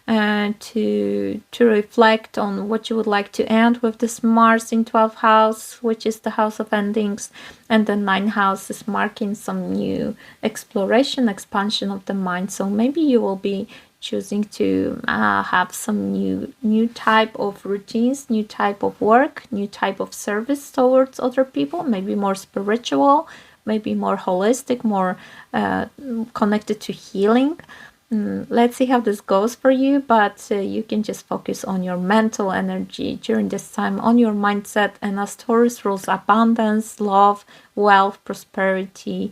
Speaker 1: to reflect on what you would like to end with this Mars in 12th house, which is the house of endings, and the 9th house is marking some new exploration, expansion of the mind. So maybe you will be choosing to have some new type of routines, new type of work, new type of service towards other people, maybe more spiritual, maybe more holistic, more connected to healing. Let's see how this goes for you, but you can just focus on your mental energy during this time, on your mindset. And as Taurus rules abundance, love, wealth, prosperity,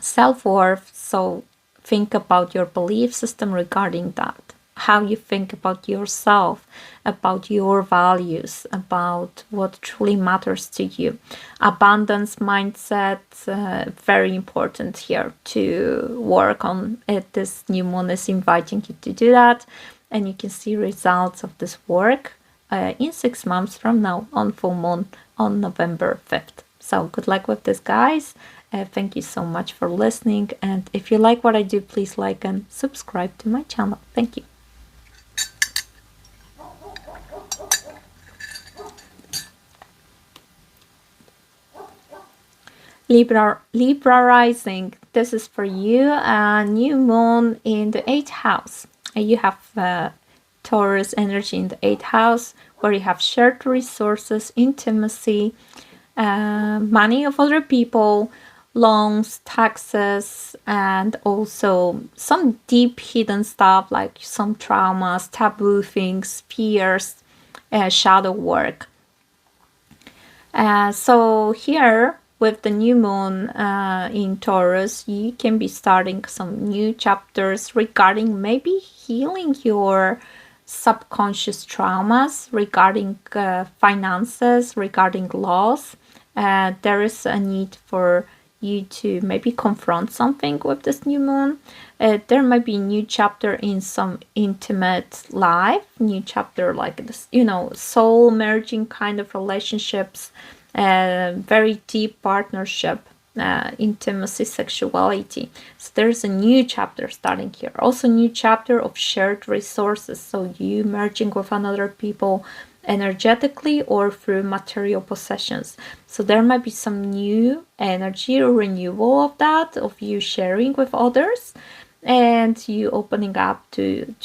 Speaker 1: self-worth, so think about your belief system regarding that, how you think about yourself, about your values, about what truly matters to you. Abundance mindset, very important here to work on it. This new moon is inviting you to do that, and you can see results of this work in 6 months from now on full moon on November 5th. So good luck with this, guys. Thank you so much for listening, and if you like what I do, please like and subscribe to my channel. Thank you. Libra rising, this is for you. New moon in the 8th house. You have Taurus energy in the 8th house, where you have shared resources, intimacy, money of other people, loans, taxes, and also some deep hidden stuff like some traumas, taboo things, fears, shadow work. So here with the new moon in Taurus, you can be starting some new chapters regarding maybe healing your subconscious traumas, regarding finances, regarding laws. There is a need for you to maybe confront something with this new moon. There might be a new chapter in some intimate life, new chapter like this, soul merging kind of relationships, very deep partnership intimacy, sexuality. So there's a new chapter starting here. Also new chapter of shared resources. So you merging with another people energetically or through material possessions. So there might be some new energy or renewal of that, of you sharing with others and you opening up to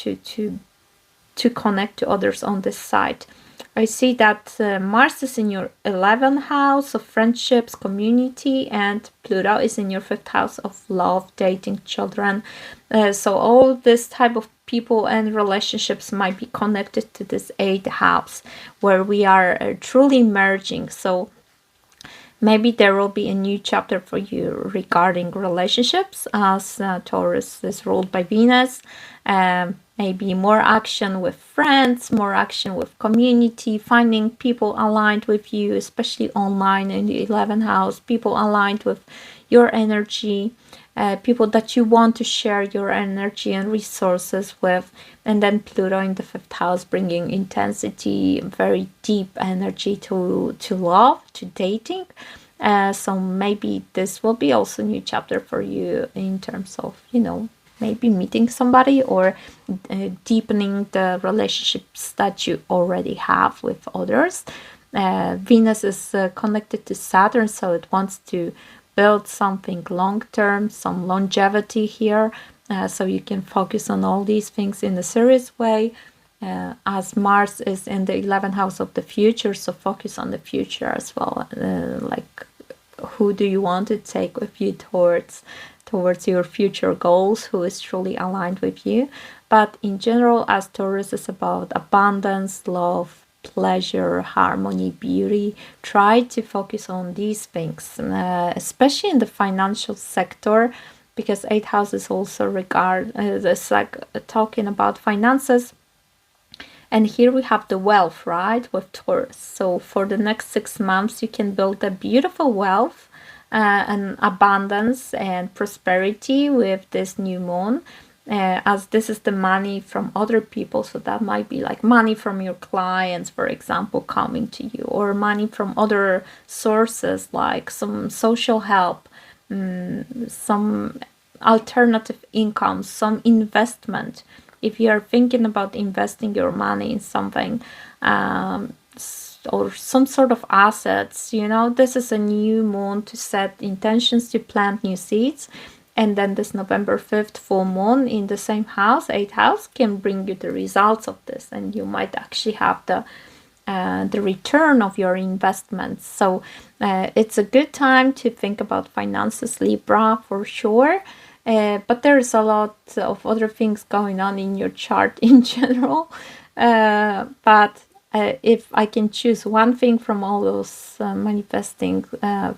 Speaker 1: connect to others on this side. I see that Mars is in your 11th house of friendships, community, and Pluto is in your 5th house of love, dating, children. So all this type of people and relationships might be connected to this 8th house where we are truly merging. So maybe there will be a new chapter for you regarding relationships, as Taurus is ruled by Venus. Maybe more action with friends, more action with community, finding people aligned with you, especially online in the 11th house, people aligned with your energy, people that you want to share your energy and resources with. And then Pluto in the 5th house, bringing intensity, very deep energy to love, to dating. So maybe this will be also a new chapter for you in terms of, maybe meeting somebody or deepening the relationships that you already have with others. Venus is connected to Saturn, so it wants to build something long-term, some longevity here, so you can focus on all these things in a serious way. As Mars is in the 11th house of the future, so focus on the future as well. Like, who do you want to take with you towards your future goals, who is truly aligned with you. But in general, as Taurus is about abundance, love, pleasure, harmony, beauty, try to focus on these things, especially in the financial sector, because 8th house is also it's like talking about finances. And here we have the wealth, right, with Taurus. So for the next 6 months, you can build a beautiful wealth and abundance and prosperity with this new moon, as this is the money from other people. So that might be like money from your clients, for example, coming to you, or money from other sources like some social help, some alternative income, some investment. If you are thinking about investing your money in something, or some sort of assets, this is a new moon to set intentions, to plant new seeds. And then this November 5th full moon in the same house, 8th house, can bring you the results of this, and you might actually have the return of your investments. So it's a good time to think about finances, Libra, for sure. But there's a lot of other things going on in your chart in general. But if I can choose one thing from all those manifesting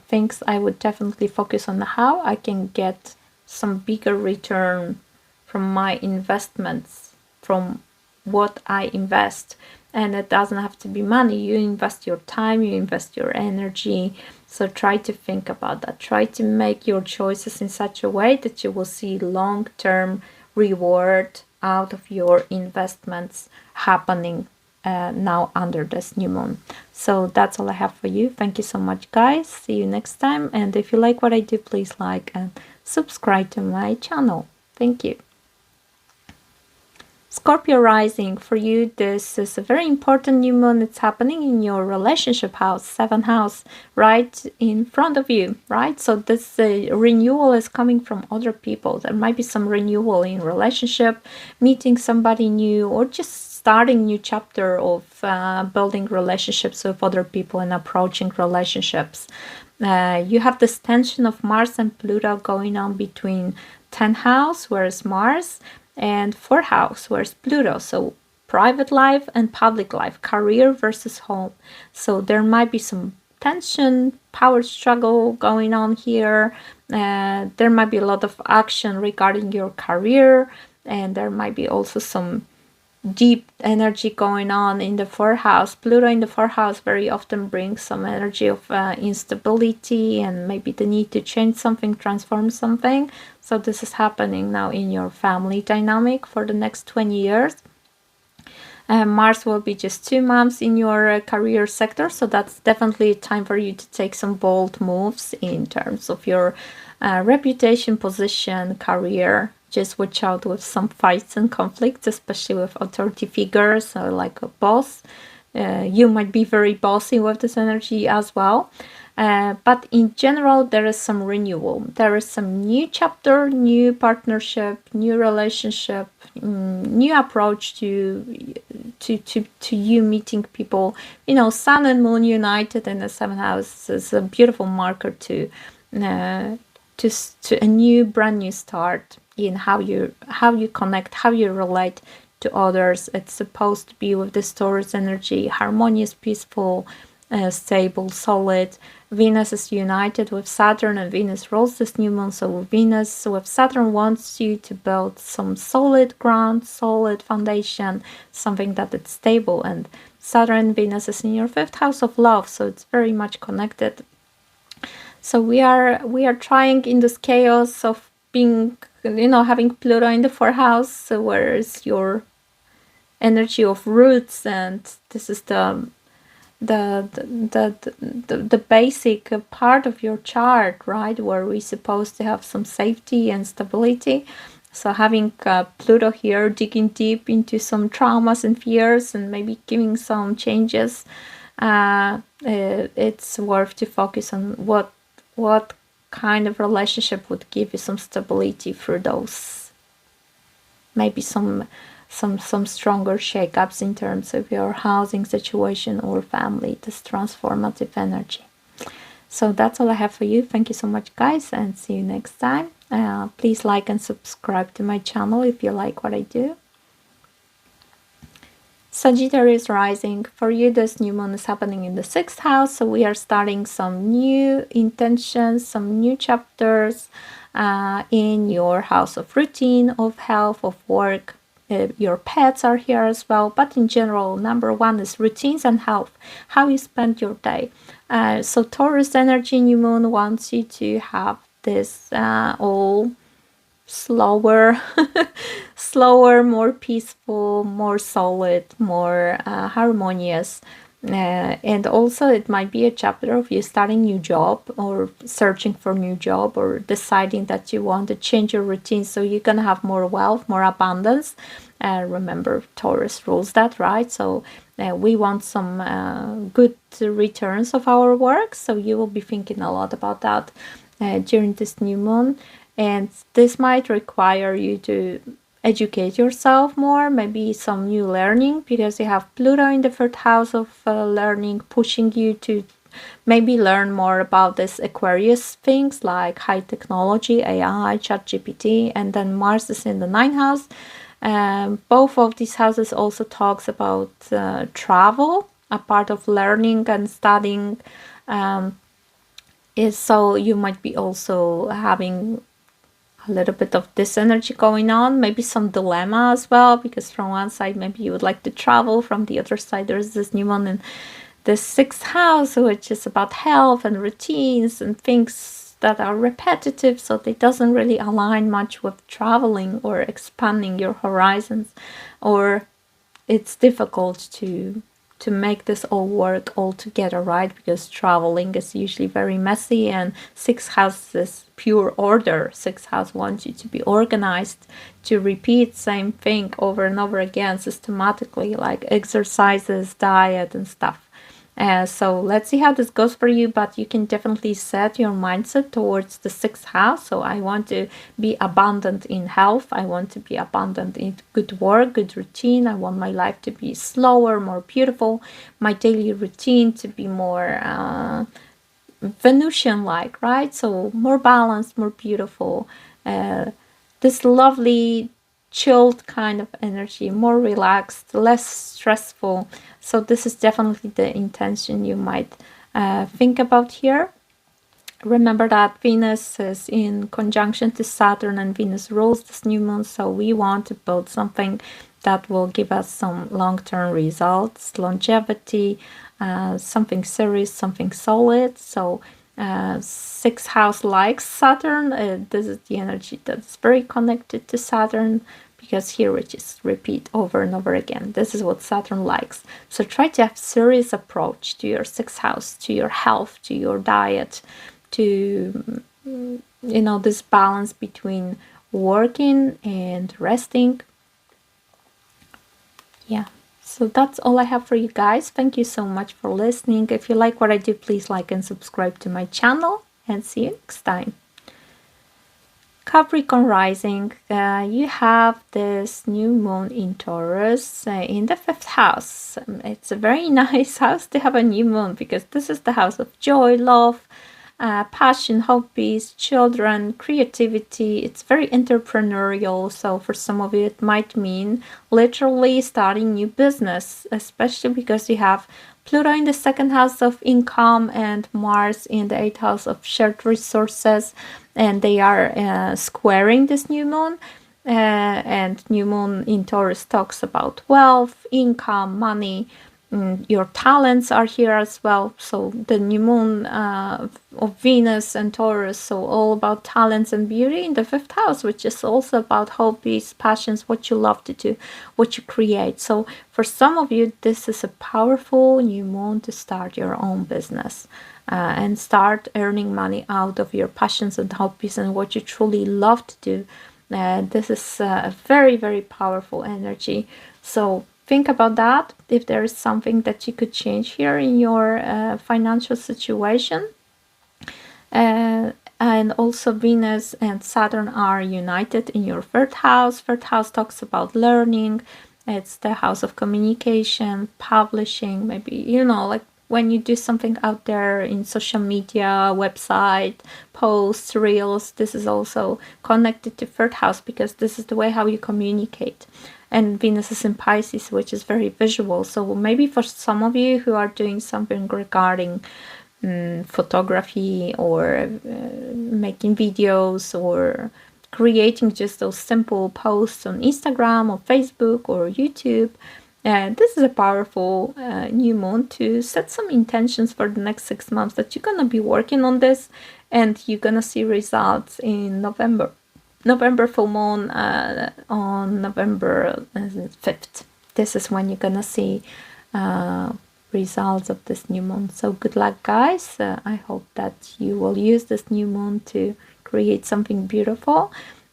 Speaker 1: things, I would definitely focus on how I can get some bigger return from my investments, from what I invest. And it doesn't have to be money. You invest your time, you invest your energy. So try to think about that. Try to make your choices in such a way that you will see long-term reward out of your investments happening now under this new moon. So that's all I have for you. Thank you so much, guys. See you next time. And if you like what I do, please like and subscribe to my channel. Thank you. Scorpio rising, for you, this is a very important new moon. It's happening in your relationship house, 7th house, right in front of you, right? So this renewal is coming from other people. There might be some renewal in relationship, meeting somebody new, or just starting new chapter of building relationships with other people and approaching relationships. You have this tension of Mars and Pluto going on between 10th house, whereas Mars, and 4th house, where's Pluto. So private life and public life, career versus home. So there might be some tension, power struggle going on here. There might be a lot of action regarding your career, and there might be also some deep energy going on in the 4th house. Pluto in the 4th house very often brings some energy of instability and maybe the need to change something, transform something. So this is happening now in your family dynamic for the next 20 years. Mars will be just 2 months in your career sector, so that's definitely time for you to take some bold moves in terms of your reputation, position, career. Just watch out with some fights and conflicts, especially with authority figures or like a boss. You might be very bossy with this energy as well. But in general, there is some renewal. There is some new chapter, new partnership, new relationship, new approach to you meeting people. You know, Sun and Moon united in the 7th house is a beautiful marker to a new, brand new start in how you connect, how you relate to others. It's supposed to be with this Taurus energy, harmonious, peaceful, stable, solid. Venus is united with Saturn, and Venus rules this new moon. So Venus with Saturn wants you to build some solid ground, solid foundation, something that is stable. And Saturn, Venus is in your 5th house of love, so it's very much connected. So we are trying in this chaos of being, you know, having Pluto in the 4th house, where is your energy of roots, and this is the basic part of your chart, right, where we're supposed to have some safety and stability. So having Pluto here digging deep into some traumas and fears and maybe giving some changes, it's worth to focus on what kind of relationship would give you some stability through those, maybe some stronger shakeups in terms of your housing situation or family, this transformative energy. So that's all I have for you. Thank you so much, guys, and see you next time. Please like and subscribe to my channel if you like what I do. Sagittarius rising, for you this new moon is happening in the 6th house, so we are starting some new intentions, some new chapters in your house of routine, of health, of work. Your pets are here as well, but in general, number one is routines and health, how you spend your day. So Taurus energy new moon wants you to have this all slower slower, more peaceful, more solid, more harmonious. And also it might be a chapter of you starting new job or searching for new job or deciding that you want to change your routine so you can have more wealth, more abundance. Remember, Taurus rules that, right? So we want some good returns of our work, so you will be thinking a lot about that during this new moon. And this might require you to educate yourself more, maybe some new learning, because you have Pluto in the 3rd house of learning, pushing you to maybe learn more about this Aquarius things like high technology, AI, ChatGPT, and then Mars is in the 9th house. Both of these houses also talks about travel, a part of learning and studying. Is so you might be also having a little bit of this energy going on, maybe some dilemma as well, because from one side maybe you would like to travel, from the other side there's this new one in the 6th house, which is about health and routines and things that are repetitive, so it doesn't really align much with traveling or expanding your horizons, or it's difficult to make this all work all together, right? Because traveling is usually very messy, and 6th house is pure order. 6th house wants you to be organized, to repeat same thing over and over again systematically, like exercises, diet and stuff. So let's see how this goes for you, but you can definitely set your mindset towards the 6th house. So I want to be abundant in health. I want to be abundant in good work, good routine. I want my life to be slower, more beautiful. My daily routine to be more Venusian-like, right? So more balanced, more beautiful. This lovely chilled kind of energy, more relaxed, less stressful. So this is definitely the intention you might think about here. Remember that Venus is in conjunction to Saturn, and Venus rules this new moon, so we want to build something that will give us some long-term results, longevity, something serious, something solid. So 6th house likes Saturn. This is the energy that's very connected to Saturn, because here we just repeat over and over again. This is what Saturn likes. So try to have serious approach to your 6th house, to your health, to your diet, to this balance between working and resting. Yeah, so that's all I have for you guys. Thank you so much for listening. If you like what I do, please like and subscribe to my channel, and see you next time. Capricorn rising, you have this new moon in Taurus in the 5th house. It's a very nice house to have a new moon, because this is the house of joy, love, passion, hobbies, children, creativity. It's very entrepreneurial, so for some of you it might mean literally starting new business, especially because you have Pluto in the 2nd house of income and Mars in the 8th house of shared resources, and they are squaring this new moon. And new moon in Taurus talks about wealth, income, money. Your talents are here as well. So the new moon of Venus and Taurus, so all about talents and beauty in the 5th house, which is also about hobbies, passions, what you love to do, what you create. So for some of you, this is a powerful new moon to start your own business and start earning money out of your passions and hobbies and what you truly love to do. This is a very, very powerful energy. So think about that, if there is something that you could change here in your financial situation. And also Venus and Saturn are united in your 3rd house. 3rd house talks about learning. It's the house of communication, publishing, maybe, like when you do something out there in social media, website, posts, reels. This is also connected to 3rd house, because this is the way how you communicate. And Venus is in Pisces, which is very visual. So maybe for some of you who are doing something regarding photography, or making videos, or creating just those simple posts on Instagram or Facebook or YouTube, this is a powerful new moon to set some intentions for the next 6 months, that you're going to be working on this, and you're going to see results in November full moon on November 5th. This is when you're gonna see results of this new moon. So good luck, guys. I hope that you will use this new moon to create something beautiful.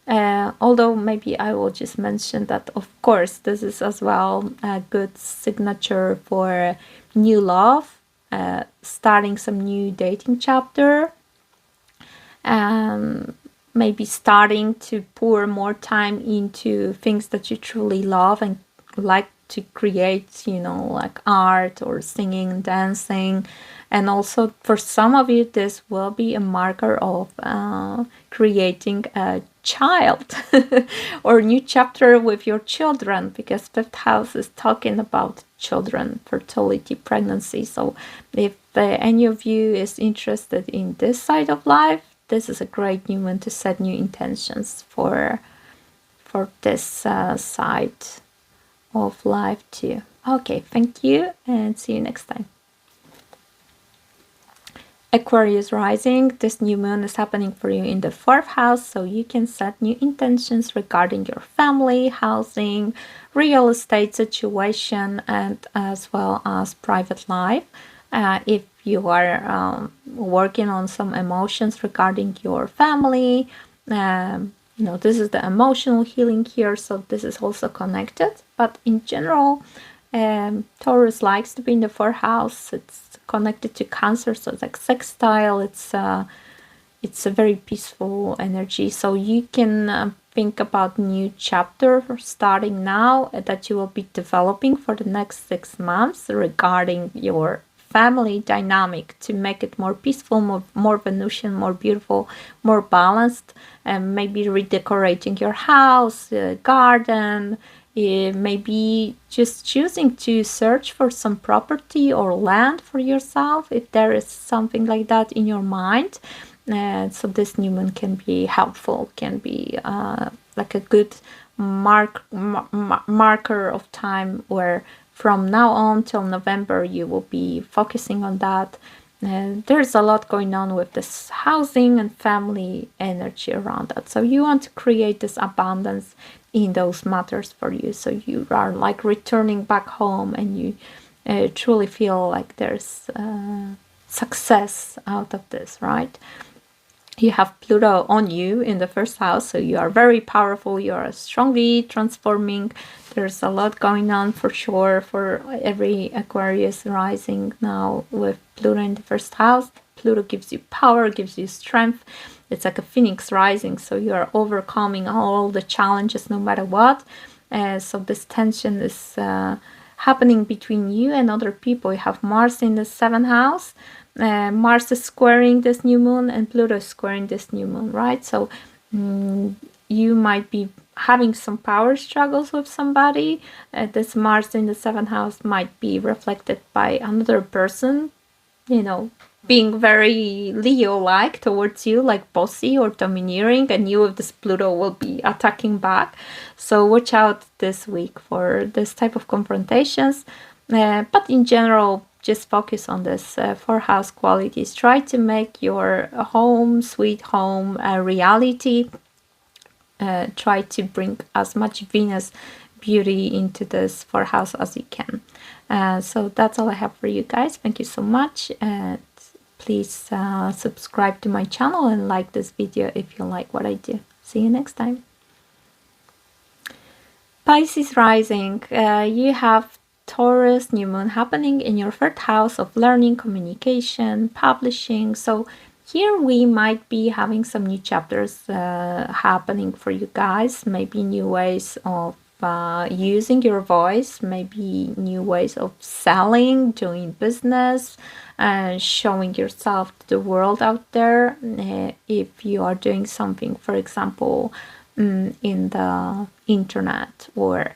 Speaker 1: Although maybe I will just mention that, of course, this is as well a good signature for new love, starting some new dating chapter. Maybe starting to pour more time into things that you truly love and like to create, like art or singing, dancing. And also for some of you, this will be a marker of creating a child or new chapter with your children, because 5th house is talking about children, fertility, pregnancy. So if any of you is interested in this side of life, this is a great new moon to set new intentions for this side of life too. Okay, thank you, and see you next time. Aquarius rising, this new moon is happening for you in the 4th house, so you can set new intentions regarding your family, housing, real estate situation, and as well as private life. If you are working on some emotions regarding your family, this is the emotional healing here, so this is also connected. But in general, Taurus likes to be in the 4th house. It's connected to Cancer, so it's like sextile. It's a very peaceful energy, so you can think about new chapter starting now that you will be developing for the next 6 months regarding your family dynamic, to make it more peaceful, more Venusian, more beautiful, more balanced, and maybe redecorating your house, garden, maybe just choosing to search for some property or land for yourself, if there is something like that in your mind. So this new moon can be helpful, can be like a good marker of time, where from now on till November you will be focusing on that, there's a lot going on with this housing and family energy around that. So you want to create this abundance in those matters for you. So you are like returning back home, and you truly feel like there's success out of this, right? You have Pluto on you in the first house, so you are very powerful. You are strongly transforming. There's a lot going on for sure for every Aquarius rising now with Pluto in the first house. Pluto gives you power, gives you strength. It's like a phoenix rising, so you are overcoming all the challenges no matter what. So this tension is happening between you and other people. You have Mars in the 7th house. Mars is squaring this new moon, and Pluto is squaring this new moon, right? So you might be having some power struggles with somebody. This Mars in the 7th house might be reflected by another person, you know, being very Leo-like towards you, like bossy or domineering, and you with this Pluto will be attacking back. So watch out this week for this type of confrontations. But in general, just focus on this 4-house qualities. Try to make your home, sweet home, a reality. Try to bring as much Venus beauty into this 4th house as you can. So that's all I have for you guys. Thank you so much. Please subscribe to my channel and like this video if you like what I do. See you next time. Pisces rising, you have Taurus new moon happening in your 3rd house of learning, communication, publishing. So here we might be having some new chapters happening for you guys, maybe new ways of using your voice, maybe new ways of selling, doing business, and showing yourself to the world out there. If you are doing something, for example, in the internet, or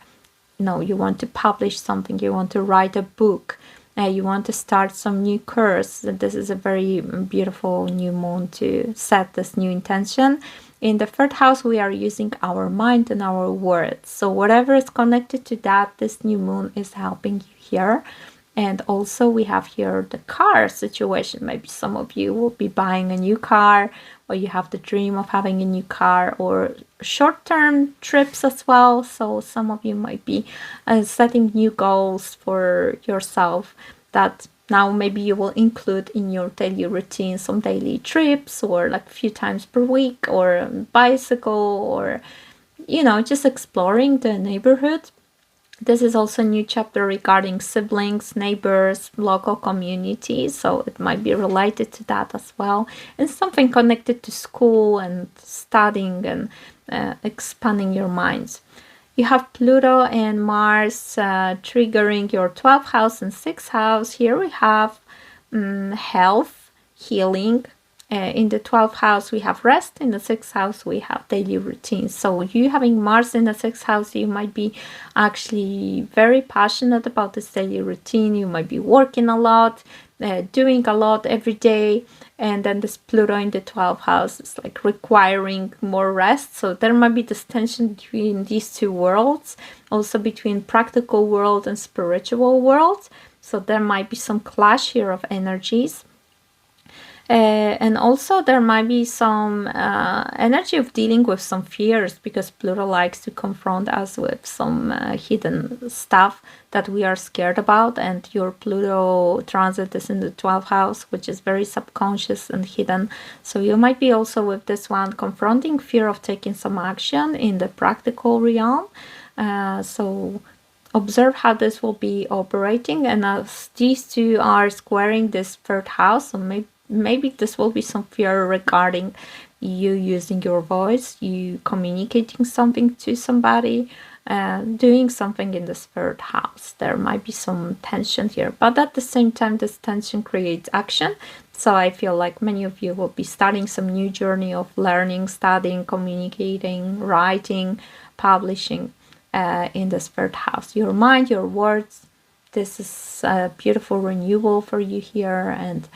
Speaker 1: you want to publish something, you want to write a book, you want to start some new course, this is a very beautiful new moon to set this new intention. In the 3rd house, we are using our mind and our words. So whatever is connected to that, this new moon is helping you here. And also we have here the car situation. Maybe some of you will be buying a new car, or you have the dream of having a new car, or short-term trips as well. So some of you might be setting new goals for yourself that now maybe you will include in your daily routine, some daily trips, or like a few times per week, or bicycle, or just exploring the neighborhood. This is also a new chapter regarding siblings, neighbors, local communities, so it might be related to that as well, and something connected to school and studying and expanding your minds. You have Pluto and Mars triggering your 12th house and 6th house. Here we have health, healing. In the 12th house, we have rest. In the 6th house, we have daily routines. So you having Mars in the 6th house, you might be actually very passionate about this daily routine. You might be working a lot, doing a lot every day. And then this Pluto in the 12th house is like requiring more rest. So there might be this tension between these two worlds, also between practical world and spiritual world. So there might be some clash here of energies. And also there might be some energy of dealing with some fears, because Pluto likes to confront us with some hidden stuff that we are scared about, and your Pluto transit is in the 12th house, which is very subconscious and hidden. So you might be also with this one confronting fear of taking some action in the practical realm. So observe how this will be operating, and as these two are squaring this 3rd house, so maybe this will be some fear regarding you using your voice, you communicating something to somebody, doing something in this 3rd house. There might be some tension here, but at the same time, this tension creates action. So I feel like many of you will be starting some new journey of learning, studying, communicating, writing, publishing in this 3rd house. Your mind, your words, this is a beautiful renewal for you here, and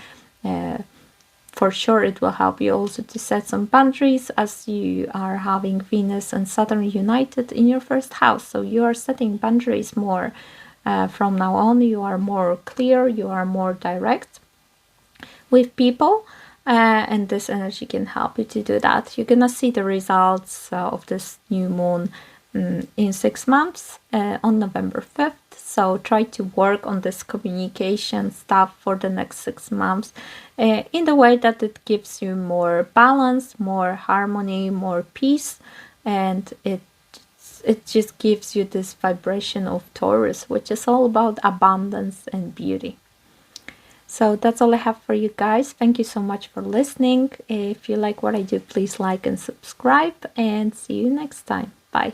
Speaker 1: for sure it will help you also to set some boundaries as you are having Venus and Saturn united in your 1st house. So you are setting boundaries more from now on. You are more clear, you are more direct. with people, and this energy can help you to do that. You're gonna see the results of this new moon in 6 months on November 5th. So try to work on this communication stuff for the next 6 months in the way that it gives you more balance, more harmony, more peace, and it just gives you this vibration of Taurus, which is all about abundance and beauty. So that's all I have for you guys. Thank you so much for listening. If you like what I do, please like and subscribe, and see you next time. Bye.